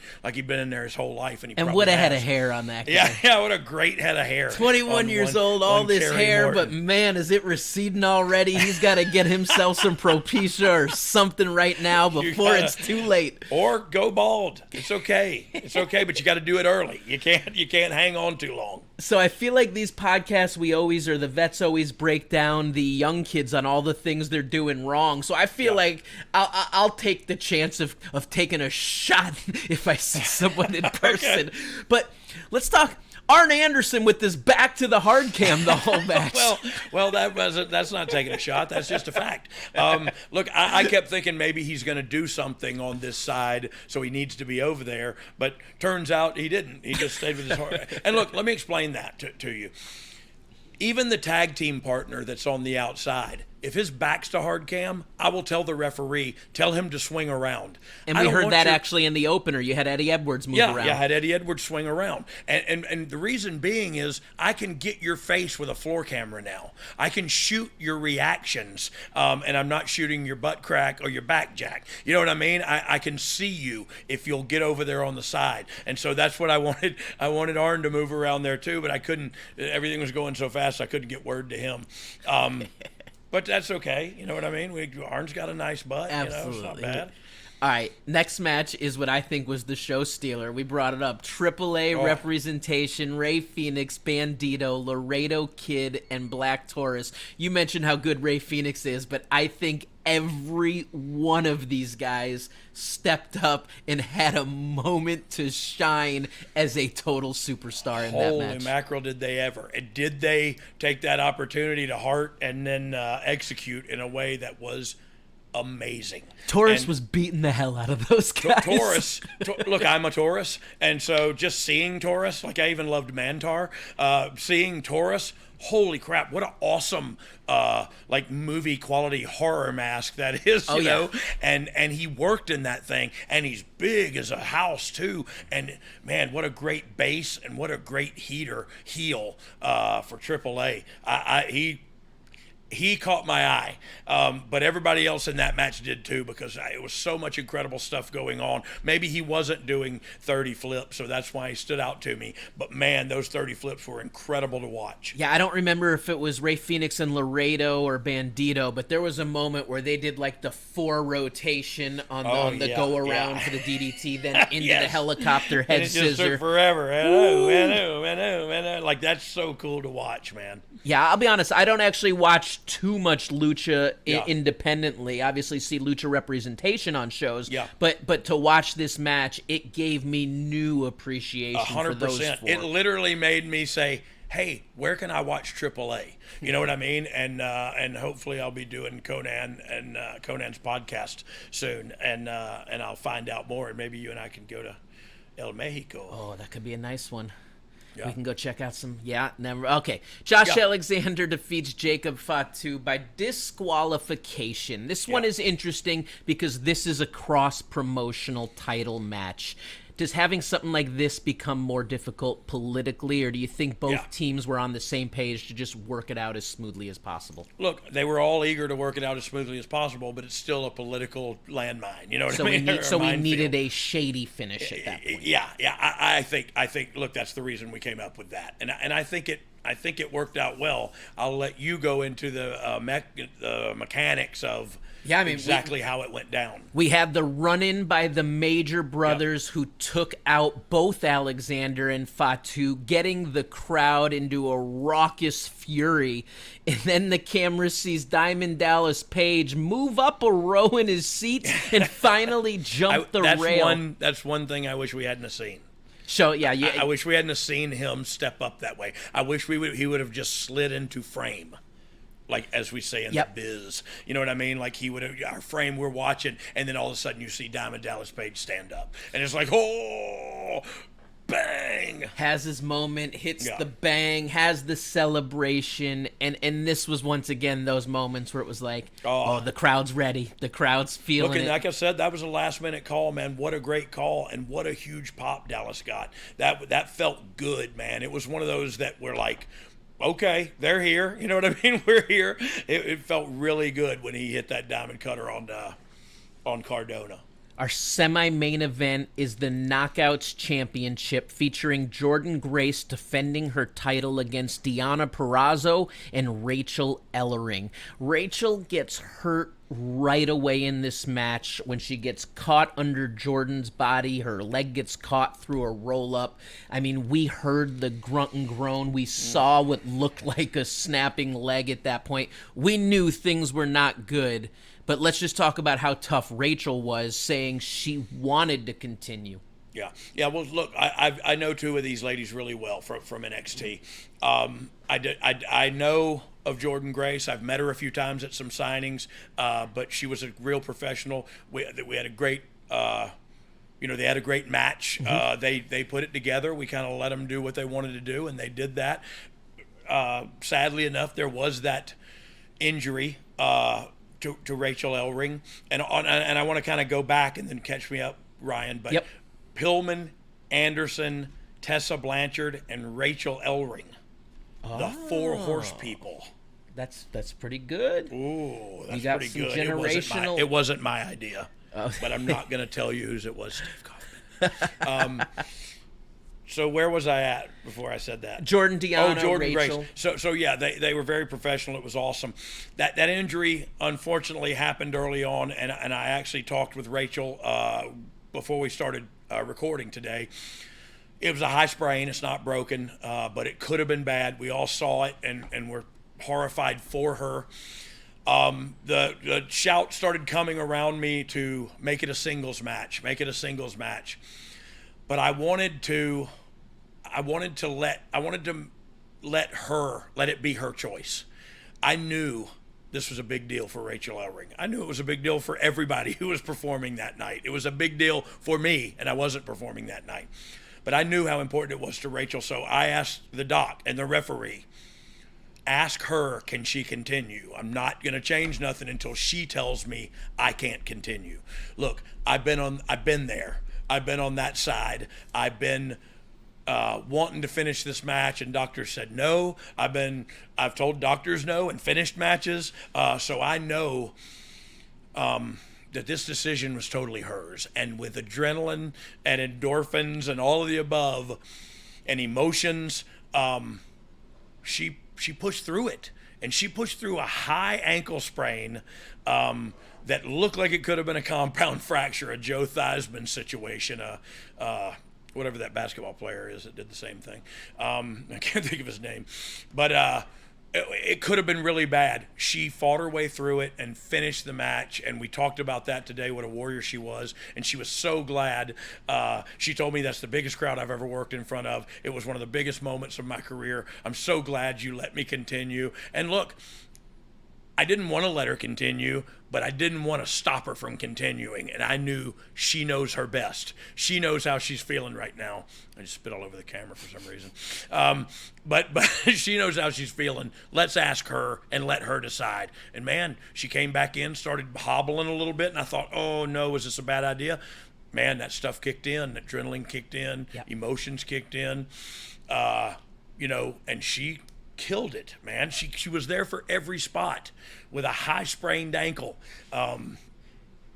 been in there his whole life. And what a head of hair on that guy. Yeah, what a great head of hair. 21 years old, all this Kerry hair, Morton. but man, is it receding already? He's got to get himself some Propecia or something right now before it's too late. Or go bald. It's okay. It's okay, but you got to do it early. You can't hang on too long. So I feel like these podcasts, the vets always break down the young kids on all the things they're doing wrong. So I feel like I'll take the chance of taking a shot if I see someone in person. Okay. But let's talk Arn Anderson with this back to the hard cam the whole match. well, that's not taking a shot. That's just a fact. Look, I kept thinking maybe he's going to do something on this side, so he needs to be over there. But turns out he didn't. He just stayed with his heart. And look, let me explain that to you. Even the tag team partner that's on the outside, if his back's to hard cam, I will tell the referee, tell him to swing around. And we heard that actually in the opener. You had Eddie Edwards move around. Yeah, I had Eddie Edwards swing around. And the reason being is I can get your face with a floor camera now. I can shoot your reactions, and I'm not shooting your butt crack or your back jack. You know what I mean? I can see you if you'll get over there on the side. And so that's what I wanted. I wanted Arn to move around there too, but I couldn't. Everything was going so fast I couldn't get word to him. But that's okay. You know what I mean? Arn's got a nice butt. Absolutely. You know, it's not bad. All right, next match is what I think was the show stealer. We brought it up. AAA representation, Rey Fenix, Bandido, Laredo Kid, and Black Taurus. You mentioned how good Rey Fenix is, but I think every one of these guys stepped up and had a moment to shine as a total superstar in that match. Holy mackerel, did they ever. And did they take that opportunity to heart and then execute in a way that was amazing. Taurus was beating the hell out of those guys. Look, I'm a Taurus, and so just seeing Taurus, like I even loved Mantar, seeing Taurus, holy crap, what an awesome like movie quality horror mask that is, you know. And he worked in that thing, and he's big as a house too. And man, what a great base and what a great heel for AAA. He caught my eye, but everybody else in that match did too, because it was so much incredible stuff going on. Maybe he wasn't doing 30 flips, so that's why he stood out to me. But man, those 30 flips were incredible to watch. Yeah, I don't remember if it was Rey Fenix and Laredo or Bandido, but there was a moment where they did like the 4 rotation on the go around for the DDT, then into the helicopter head and it scissor. Just took forever. Hello. Like, that's so cool to watch, man. Yeah, I'll be honest, I don't actually watch too much lucha independently. Obviously see lucha representation on shows, but to watch this match, it gave me new appreciation 100%. For those 4. It literally made me say, hey, where can I watch AAA? You know what I mean? And hopefully I'll be doing Conan and Conan's podcast soon, and I'll find out more, and maybe you and I can go to El Mexico. Oh, that could be a nice one. Yeah. We can go check out some. Yeah, never. Okay. Josh Alexander defeats Jacob Fatu by disqualification. This one is interesting because this is a cross-promotional title match. Does having something like this become more difficult politically, or do you think both teams were on the same page to just work it out as smoothly as possible? Look, they were all eager to work it out as smoothly as possible, but it's still a political landmine. You know what I mean? So we needed a shady finish at that point. Yeah. I think. Look, that's the reason we came up with that, and I think it worked out well. I'll let you go into the mechanics of. Yeah, I mean, exactly how it went down. We had the run-in by the Major Brothers who took out both Alexander and Fatu, getting the crowd into a raucous fury. And then the camera sees Diamond Dallas Page move up a row in his seat and finally jump the rail. That's one thing I wish we hadn't seen. So I wish we hadn't seen him step up that way. I wish he would have just slid into frame. Like, as we say in the biz, you know what I mean? Like, he would have, our frame, we're watching, and then all of a sudden you see Diamond Dallas Page stand up. And it's like, oh, bang. Has his moment, hits the bang, has the celebration. And this was, once again, those moments where it was like, oh the crowd's ready. The crowd's feeling it. Like I said, that was a last-minute call, man. What a great call, and what a huge pop Dallas got. That felt good, man. It was one of those that were like, okay, they're here. You know what I mean? We're here. It felt really good when he hit that diamond cutter on Cardona. Our semi-main event is the Knockouts Championship, featuring Jordynn Grace defending her title against Deonna Paruzzo and Rachel Ellering. Rachel gets hurt right away in this match when she gets caught under Jordan's body. Her leg gets caught through a roll-up. I mean, we heard the grunt and groan. We saw what looked like a snapping leg at that point. We knew things were not good. But let's just talk about how tough Rachel was, saying she wanted to continue. Yeah. Well, look, I know two of these ladies really well from NXT. I know of Jordynn Grace. I've met her a few times at some signings, but she was a real professional. We had a great, they had a great match. They put it together. We kind of let them do what they wanted to do, and they did that. Sadly enough, there was that injury. To Rachel Ellering, and I want to kind of go back and then catch me up, Ryan. But Pillman, Anderson, Tessa Blanchard, and Rachel Ellering, the four horse people. That's pretty good. Ooh, that's you got pretty some good. Generational... It wasn't my idea, but I'm not going to tell you whose it was. Steve Kaufmann. So where was I at before I said that? Jordynn, Deonna, Rachel. Grace. So yeah, they were very professional. It was awesome. That injury unfortunately happened early on, and I actually talked with Rachel before we started recording today. It was a high sprain. It's not broken, but it could have been bad. We all saw it, and we're horrified for her. The shout started coming around me to make it a singles match. But I wanted to let it be her choice. I knew this was a big deal for Rachel Ellering. I knew it was a big deal for everybody who was performing that night. It was a big deal for me, and I wasn't performing that night. But I knew how important it was to Rachel, so I asked the doc and the referee, ask her, can she continue? I'm not going to change nothing until she tells me I can't continue. Look, I've been there. I've been on that side. I've been wanting to finish this match, and doctors said no. I've told doctors no and finished matches. So I know that this decision was totally hers. And with adrenaline and endorphins and all of the above and emotions, she pushed through it. And she pushed through a high ankle sprain that looked like it could have been a compound fracture, a Joe Theismann situation, whatever that basketball player is that did the same thing. I can't think of his name. But it could have been really bad. She fought her way through it and finished the match, and we talked about that today, what a warrior she was, and she was so glad. She told me that's the biggest crowd I've ever worked in front of. It was one of the biggest moments of my career. I'm so glad you let me continue. And look, I didn't want to let her continue, but I didn't want to stop her from continuing. And I knew she knows her best. She knows how she's feeling right now. I just spit all over the camera for some reason. But she knows how she's feeling. Let's ask her and let her decide. And man, she came back in, started hobbling a little bit. And I thought, oh no, is this a bad idea? Man, that stuff kicked in. Adrenaline kicked in. Yep. Emotions kicked in. And she killed it, man. She was there for every spot with a high sprained ankle. And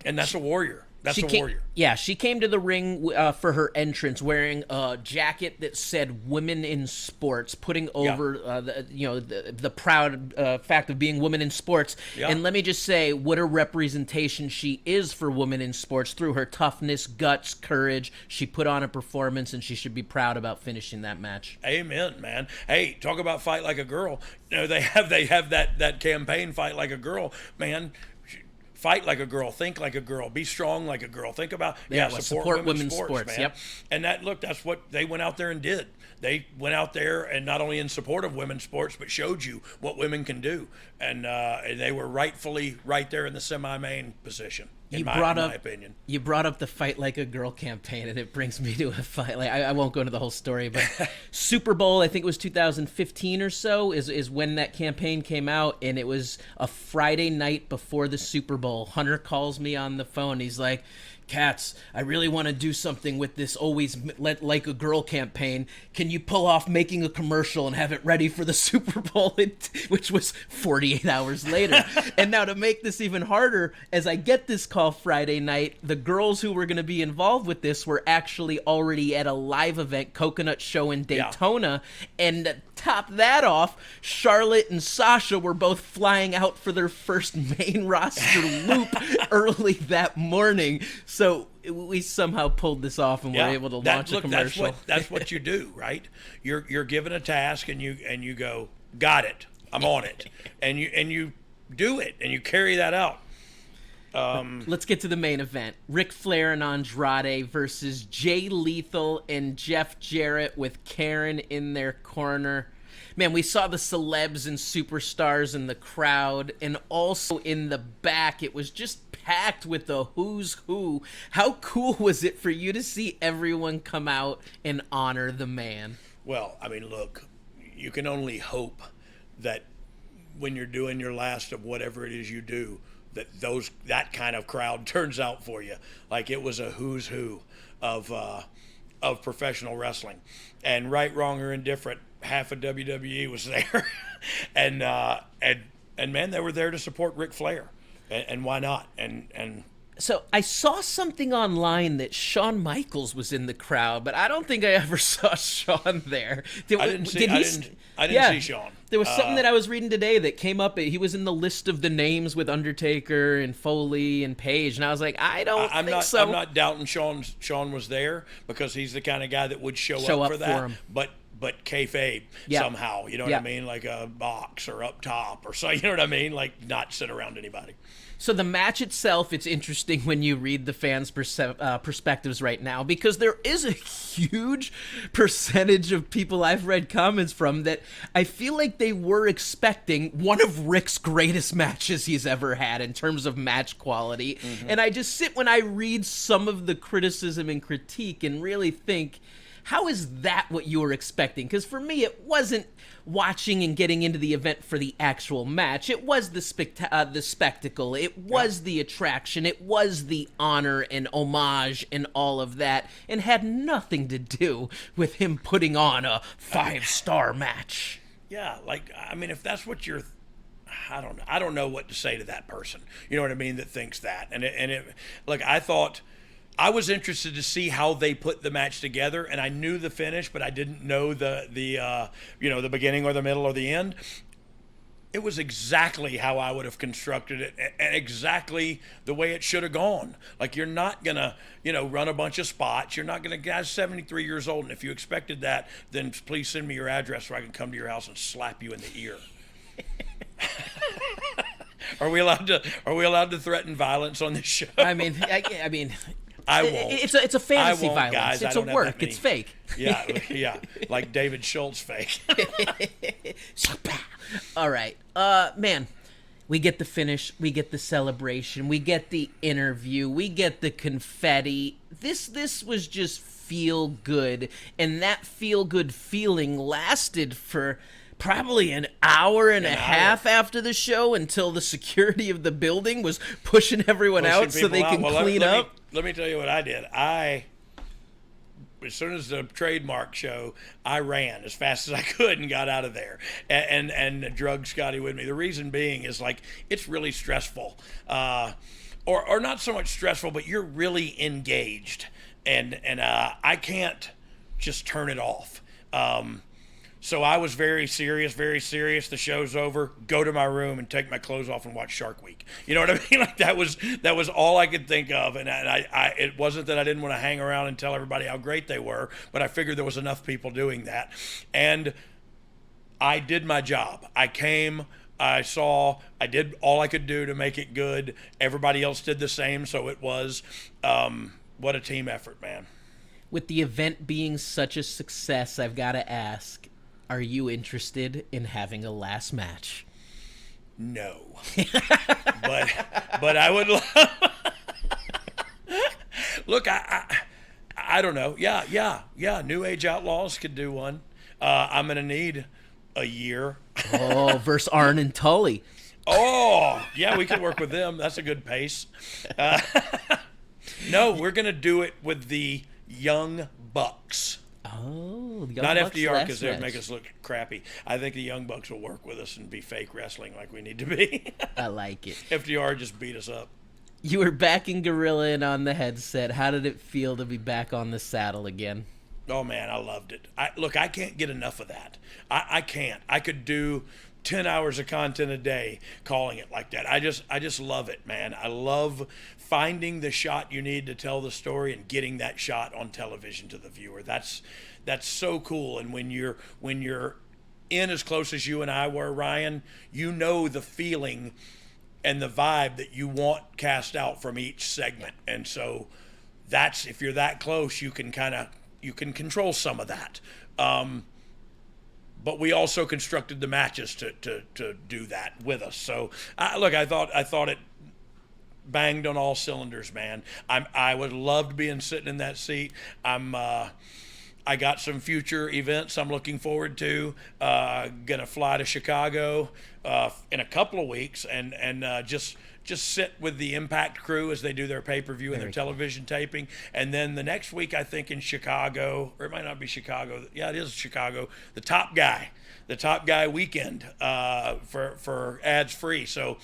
that's a warrior. That's a warrior. Yeah, she came to the ring for her entrance wearing a jacket that said "Women in Sports," putting over the proud fact of being women in sports. Yeah. And let me just say, what a representation she is for women in sports through her toughness, guts, courage. She put on a performance, and she should be proud about finishing that match. Amen, man. Hey, talk about fight like a girl. They have that campaign, fight like a girl, man. Fight like a girl, think like a girl, be strong like a girl. Think about support women's sports, man. Yep. And that's what they went out there and did. They went out there and not only in support of women's sports, but showed you what women can do. And they were rightfully right there in the semi-main position. In my opinion. You brought up the Fight Like a Girl campaign, and it brings me to a fight. Like I won't go into the whole story, but Super Bowl, I think it was 2015 or so, is when that campaign came out, and it was a Friday night before the Super Bowl. Hunter calls me on the phone. He's like, Katz, I really want to do something with this Always Like a Girl campaign. Can you pull off making a commercial and have it ready for the Super Bowl, which was 48 hours later? And now to make this even harder, as I get this call Friday night, the girls who were going to be involved with this were actually already at a live event, Coconut Show in Daytona. Yeah. And to top that off, Charlotte and Sasha were both flying out for their first main roster loop early that morning. So we somehow pulled this off and were able to launch a commercial. That's what you do, right? You're given a task and you go, got it, I'm on it, and you do it and you carry that out. Let's get to the main event. Ric Flair and Andrade versus Jay Lethal and Jeff Jarrett with Karen in their corner. Man, we saw the celebs and superstars in the crowd, and also in the back, it was just packed with the who's who. How cool was it for you to see everyone come out and honor the man? Well, I mean, look, you can only hope that when you're doing your last of whatever it is you do, that kind of crowd turns out for you. Like it was a who's who of professional wrestling, and right, wrong, or indifferent, half of WWE was there, and man, they were there to support Ric Flair, and why not? And so I saw something online that Shawn Michaels was in the crowd, but I don't think I ever saw Shawn there. I didn't see Shawn. There was something that I was reading today that came up. He was in the list of the names with Undertaker and Foley and Page, and I was like, I'm not doubting Shawn was there because he's the kind of guy that would show up for that. But kayfabe somehow, you know what I mean? Like a box or up top or so, you know what I mean? Like not sit around anybody. So the match itself, it's interesting when you read the fans' perspectives right now, because there is a huge percentage of people I've read comments from that I feel like they were expecting one of Ric's greatest matches he's ever had in terms of match quality. Mm-hmm. And I just sit when I read some of the criticism and critique and really think, how is that what you were expecting? Because for me, it wasn't watching and getting into the event for the actual match. It was the spectacle. It was the attraction. It was the honor and homage and all of that, and had nothing to do with him putting on a 5-star match. Yeah, like, I mean, if that's what you're... I don't know what to say to that person. You know what I mean? That thinks that. Look, I was interested to see how they put the match together, and I knew the finish, but I didn't know the beginning or the middle or the end. It was exactly how I would have constructed it, and exactly the way it should have gone. Like, you're not gonna, run a bunch of spots. You're not gonna. Guy's 73 years old, and if you expected that, then please send me your address so I can come to your house and slap you in the ear. Are we allowed to threaten violence on this show? I mean. I won't. It's a fantasy violence. Guys, it's a work. It's fake. Yeah, like David Schultz fake. All right, man. We get the finish, we get the celebration, we get the interview, we get the confetti. This was just feel good, and that feel good feeling lasted for probably an hour and a half after the show, until the security of the building was pushing everyone out so they can clean up. Let me tell you what I did. As soon as the trademark show, I ran as fast as I could and got out of there, and drugged Scotty with me. The reason being is, like, it's really stressful, or not so much stressful, but you're really engaged, and I can't just turn it off. So I was very serious. The show's over. Go to my room and take my clothes off and watch Shark Week. You know what I mean? Like, that was all I could think of. And I it wasn't that I didn't want to hang around and tell everybody how great they were, but I figured there was enough people doing that. And I did my job. I came, I did all I could do to make it good. Everybody else did the same. So it was, what a team effort, man. With the event being such a success, I've got to ask, are you interested in having a last match? No. but I would love... Look, I don't know. Yeah. New Age Outlaws could do one. I'm going to need a year. Oh, versus Arn and Tully. Oh, yeah, we could work with them. That's a good pace. No, we're going to do it with the Young Bucks. Oh, the Young Not Bucks FDR, because last they would match. make us look crappy. I think the Young Bucks will work with us and be fake wrestling like we need to be. I like it. FDR just beat us up. You were back in Gorilla and on the headset. How did it feel to be back on the saddle again? Oh, man, I loved it. Look, I can't get enough of that. I can't. I could do 10 hours of content a day calling it like that. I just love it, man. I love finding the shot you need to tell the story and getting that shot on television to the viewer. That's so cool. And when you're in as close as you and I were, Ryan, you know the feeling and the vibe that you want cast out from each segment. And so that's, if you're that close, you can control some of that. But we also constructed the matches to do that with us. So I thought it banged on all cylinders, man. I would loved being sitting in that seat. I got some future events I'm looking forward to. Gonna fly to Chicago in a couple of weeks and just sit with the Impact crew as they do their pay-per-view and their television taping. And then the next week, I think in Chicago, or it might not be Chicago. Yeah, it is Chicago. The Top Guy weekend for ads free. So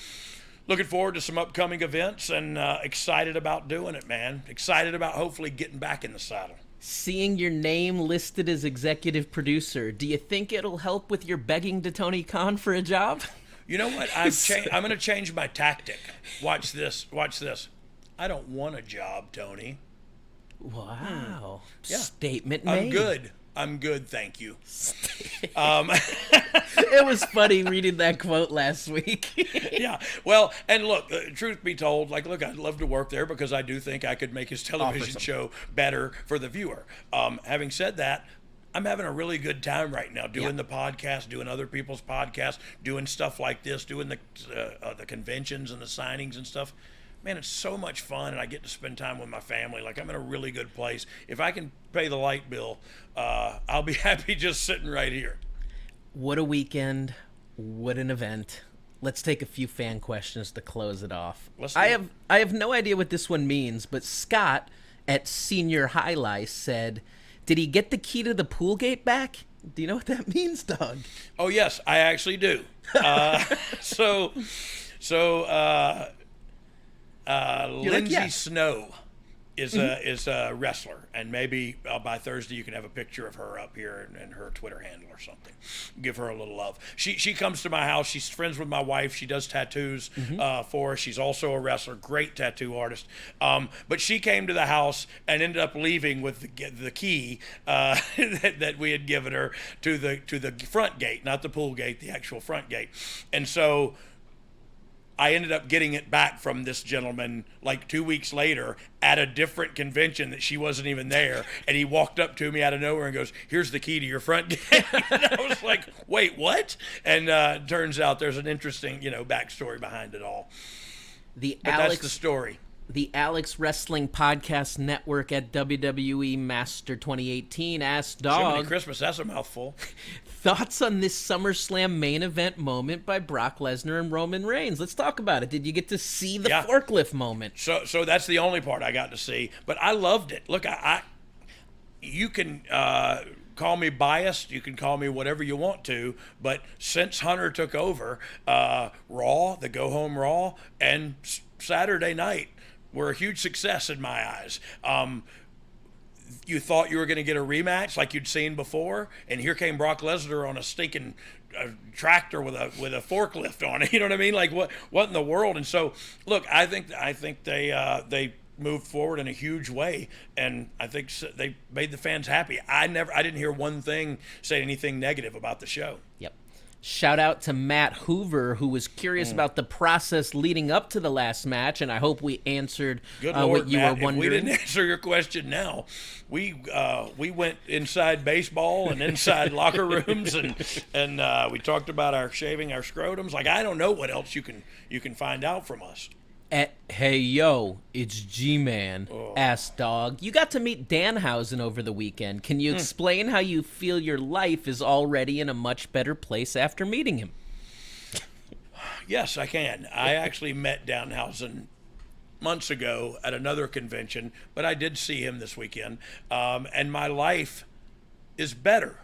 looking forward to some upcoming events and excited about doing it, man. Excited about hopefully getting back in the saddle. Seeing your name listed as executive producer, do you think it'll help with your begging to Tony Khan for a job? You know what? I'm going to change my tactic. Watch this. I don't want a job, Tony. Wow. Yeah. Statement made. I'm good, thank you. It was funny reading that quote last week. Yeah. Well, and look, truth be told, I'd love to work there because I do think I could make his television show better for the viewer. Having said that, I'm having a really good time right now doing the podcast, doing other people's podcasts, doing stuff like this, doing the conventions and the signings and stuff. Man, it's so much fun, and I get to spend time with my family. Like, I'm in a really good place. If I can pay the light bill, I'll be happy just sitting right here. What a weekend. What an event. Let's take a few fan questions to close it off. I have no idea what this one means, but Scott at Senior Highlight said, did he get the key to the pool gate back? Do you know what that means, Dog? Oh, yes, I actually do. Lindsay Snow is a wrestler, and maybe by Thursday you can have a picture of her up here and her Twitter handle or something. Give her a little love. She comes to my house. She's friends with my wife. She does tattoos for us. She's also a wrestler, great tattoo artist. But she came to the house and ended up leaving with the key that we had given her to the front gate, not the pool gate, the actual front gate. And so I ended up getting it back from this gentleman like 2 weeks later at a different convention that she wasn't even there. And he walked up to me out of nowhere and goes, "Here's the key to your front gate." And I was like, wait. wait, what? And turns out there's an interesting, backstory behind it all. The But Alex that's the story. The Alex Wrestling Podcast Network at WWE Master 2018 asked Jiminy Dogg Christmas, that's a mouthful. thoughts on this SummerSlam main event moment by Brock Lesnar and Roman Reigns. Let's talk about it. Did you get to see the forklift moment? So that's the only part I got to see, but I loved it. Look, you can call me biased, you can call me whatever you want to, but since Hunter took over, Raw, the Go Home Raw, and Saturday night were a huge success in my eyes. You thought you were going to get a rematch like you'd seen before, and here came Brock Lesnar on a stinking tractor with a forklift on it. You know what I mean? Like what in the world? And so, look, I think they moved forward in a huge way, and I think they made the fans happy. I didn't hear one thing say anything negative about the show. Yep. Shout out to Matt Hoover, who was curious about the process leading up to the last match, and I hope we answered Good Lord, what you Matt, were wondering. If we didn't answer your question now, we went inside baseball and inside locker rooms, and we talked about our shaving our scrotums. Like, I don't know what else you can find out from us. Hey, yo, it's G-Man, asked Dogg. You got to meet Danhausen over the weekend. Can you explain how you feel your life is already in a much better place after meeting him? Yes, I can. I actually met Danhausen months ago at another convention, but I did see him this weekend, and my life is better.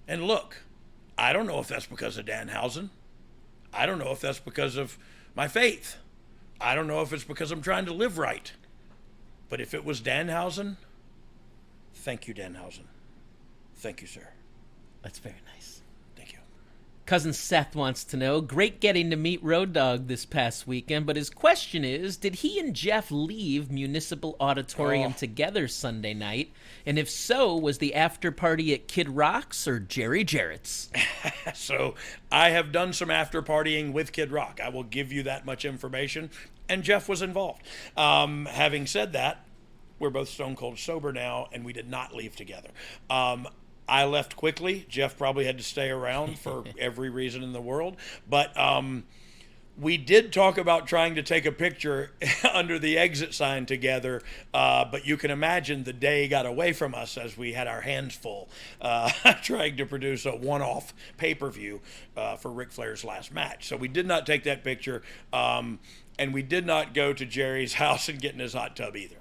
And look, I don't know if that's because of Danhausen. I don't know if that's because of my faith. I don't know if it's because I'm trying to live right. But if it was Danhausen, thank you, Danhausen. Thank you, sir. That's very nice. Thank you. Cousin Seth wants to know, great getting to meet Road Dogg this past weekend, but his question is, did he and Jeff leave Municipal Auditorium together Sunday night? And if so, was the after party at Kid Rock's or Jerry Jarrett's? So I have done some after partying with Kid Rock. I will give you that much information. And Jeff was involved. Having said that, we're both stone cold sober now, and we did not leave together. I left quickly. Jeff probably had to stay around for every reason in the world. But we did talk about trying to take a picture under the exit sign together. But you can imagine the day got away from us as we had our hands full trying to produce a one-off pay-per-view for Ric Flair's last match. So we did not take that picture. And we did not go to Jerry's house and get in his hot tub either.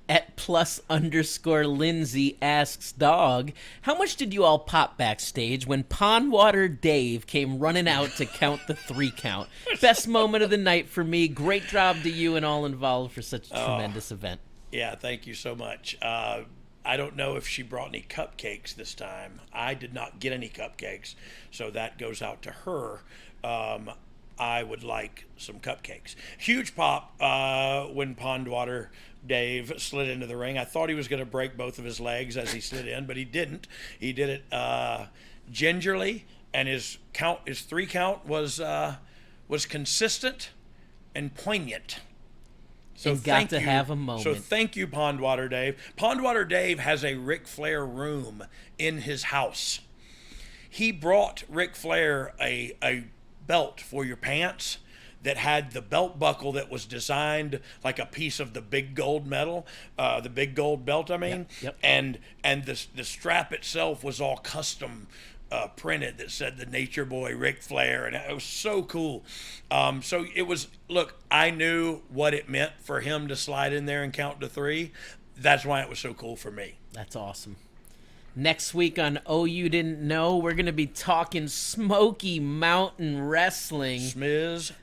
At +_Lindsay asks Dogg, how much did you all pop backstage when Pondwater Dave came running out to count the 3 count? Best moment of the night for me. Great job to you and all involved for such a tremendous event. Yeah, thank you so much. I don't know if she brought any cupcakes this time. I did not get any cupcakes, so that goes out to her. I would like some cupcakes. Huge pop when Pondwater Dave slid into the ring. I thought he was going to break both of his legs as he slid in, but he didn't. He did it gingerly, and his 3 count was consistent and poignant. So and got to have a moment. So thank you, Pondwater Dave. Pondwater Dave has a Ric Flair room in his house. He brought Ric Flair a belt for your pants that had the belt buckle that was designed like a piece of the big gold medal, the big gold belt, I mean. Yep. And the strap itself was all custom printed that said the Nature Boy Ric Flair, and it was so cool. So it was, look, I knew what it meant for him to slide in there and count to 3. That's why it was so cool for me. That's awesome. Next week on Oh You Didn't Know, we're going to be talking Smoky Mountain Wrestling. Miz.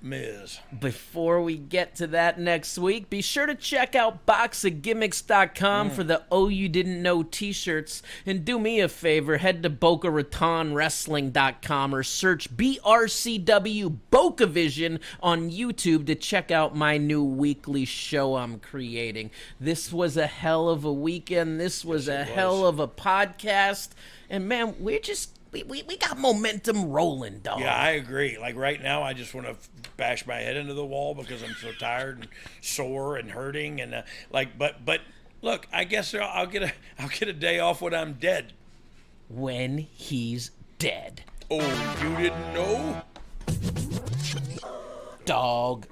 Before we get to that next week, be sure to check out boxofgimmicks.com for the Oh You Didn't Know t-shirts. And do me a favor, head to BocaRatonWrestling.com or search BRCW BocaVision on YouTube to check out my new weekly show I'm creating. This was a hell of a weekend. This was a hell of a podcast. And man, we got momentum rolling, dog. Yeah, I agree. Like right now, I just want to bash my head into the wall because I'm so tired and sore and hurting, and but look, I guess I'll get a day off when I'm dead. When he's dead. Oh, you didn't know? Dog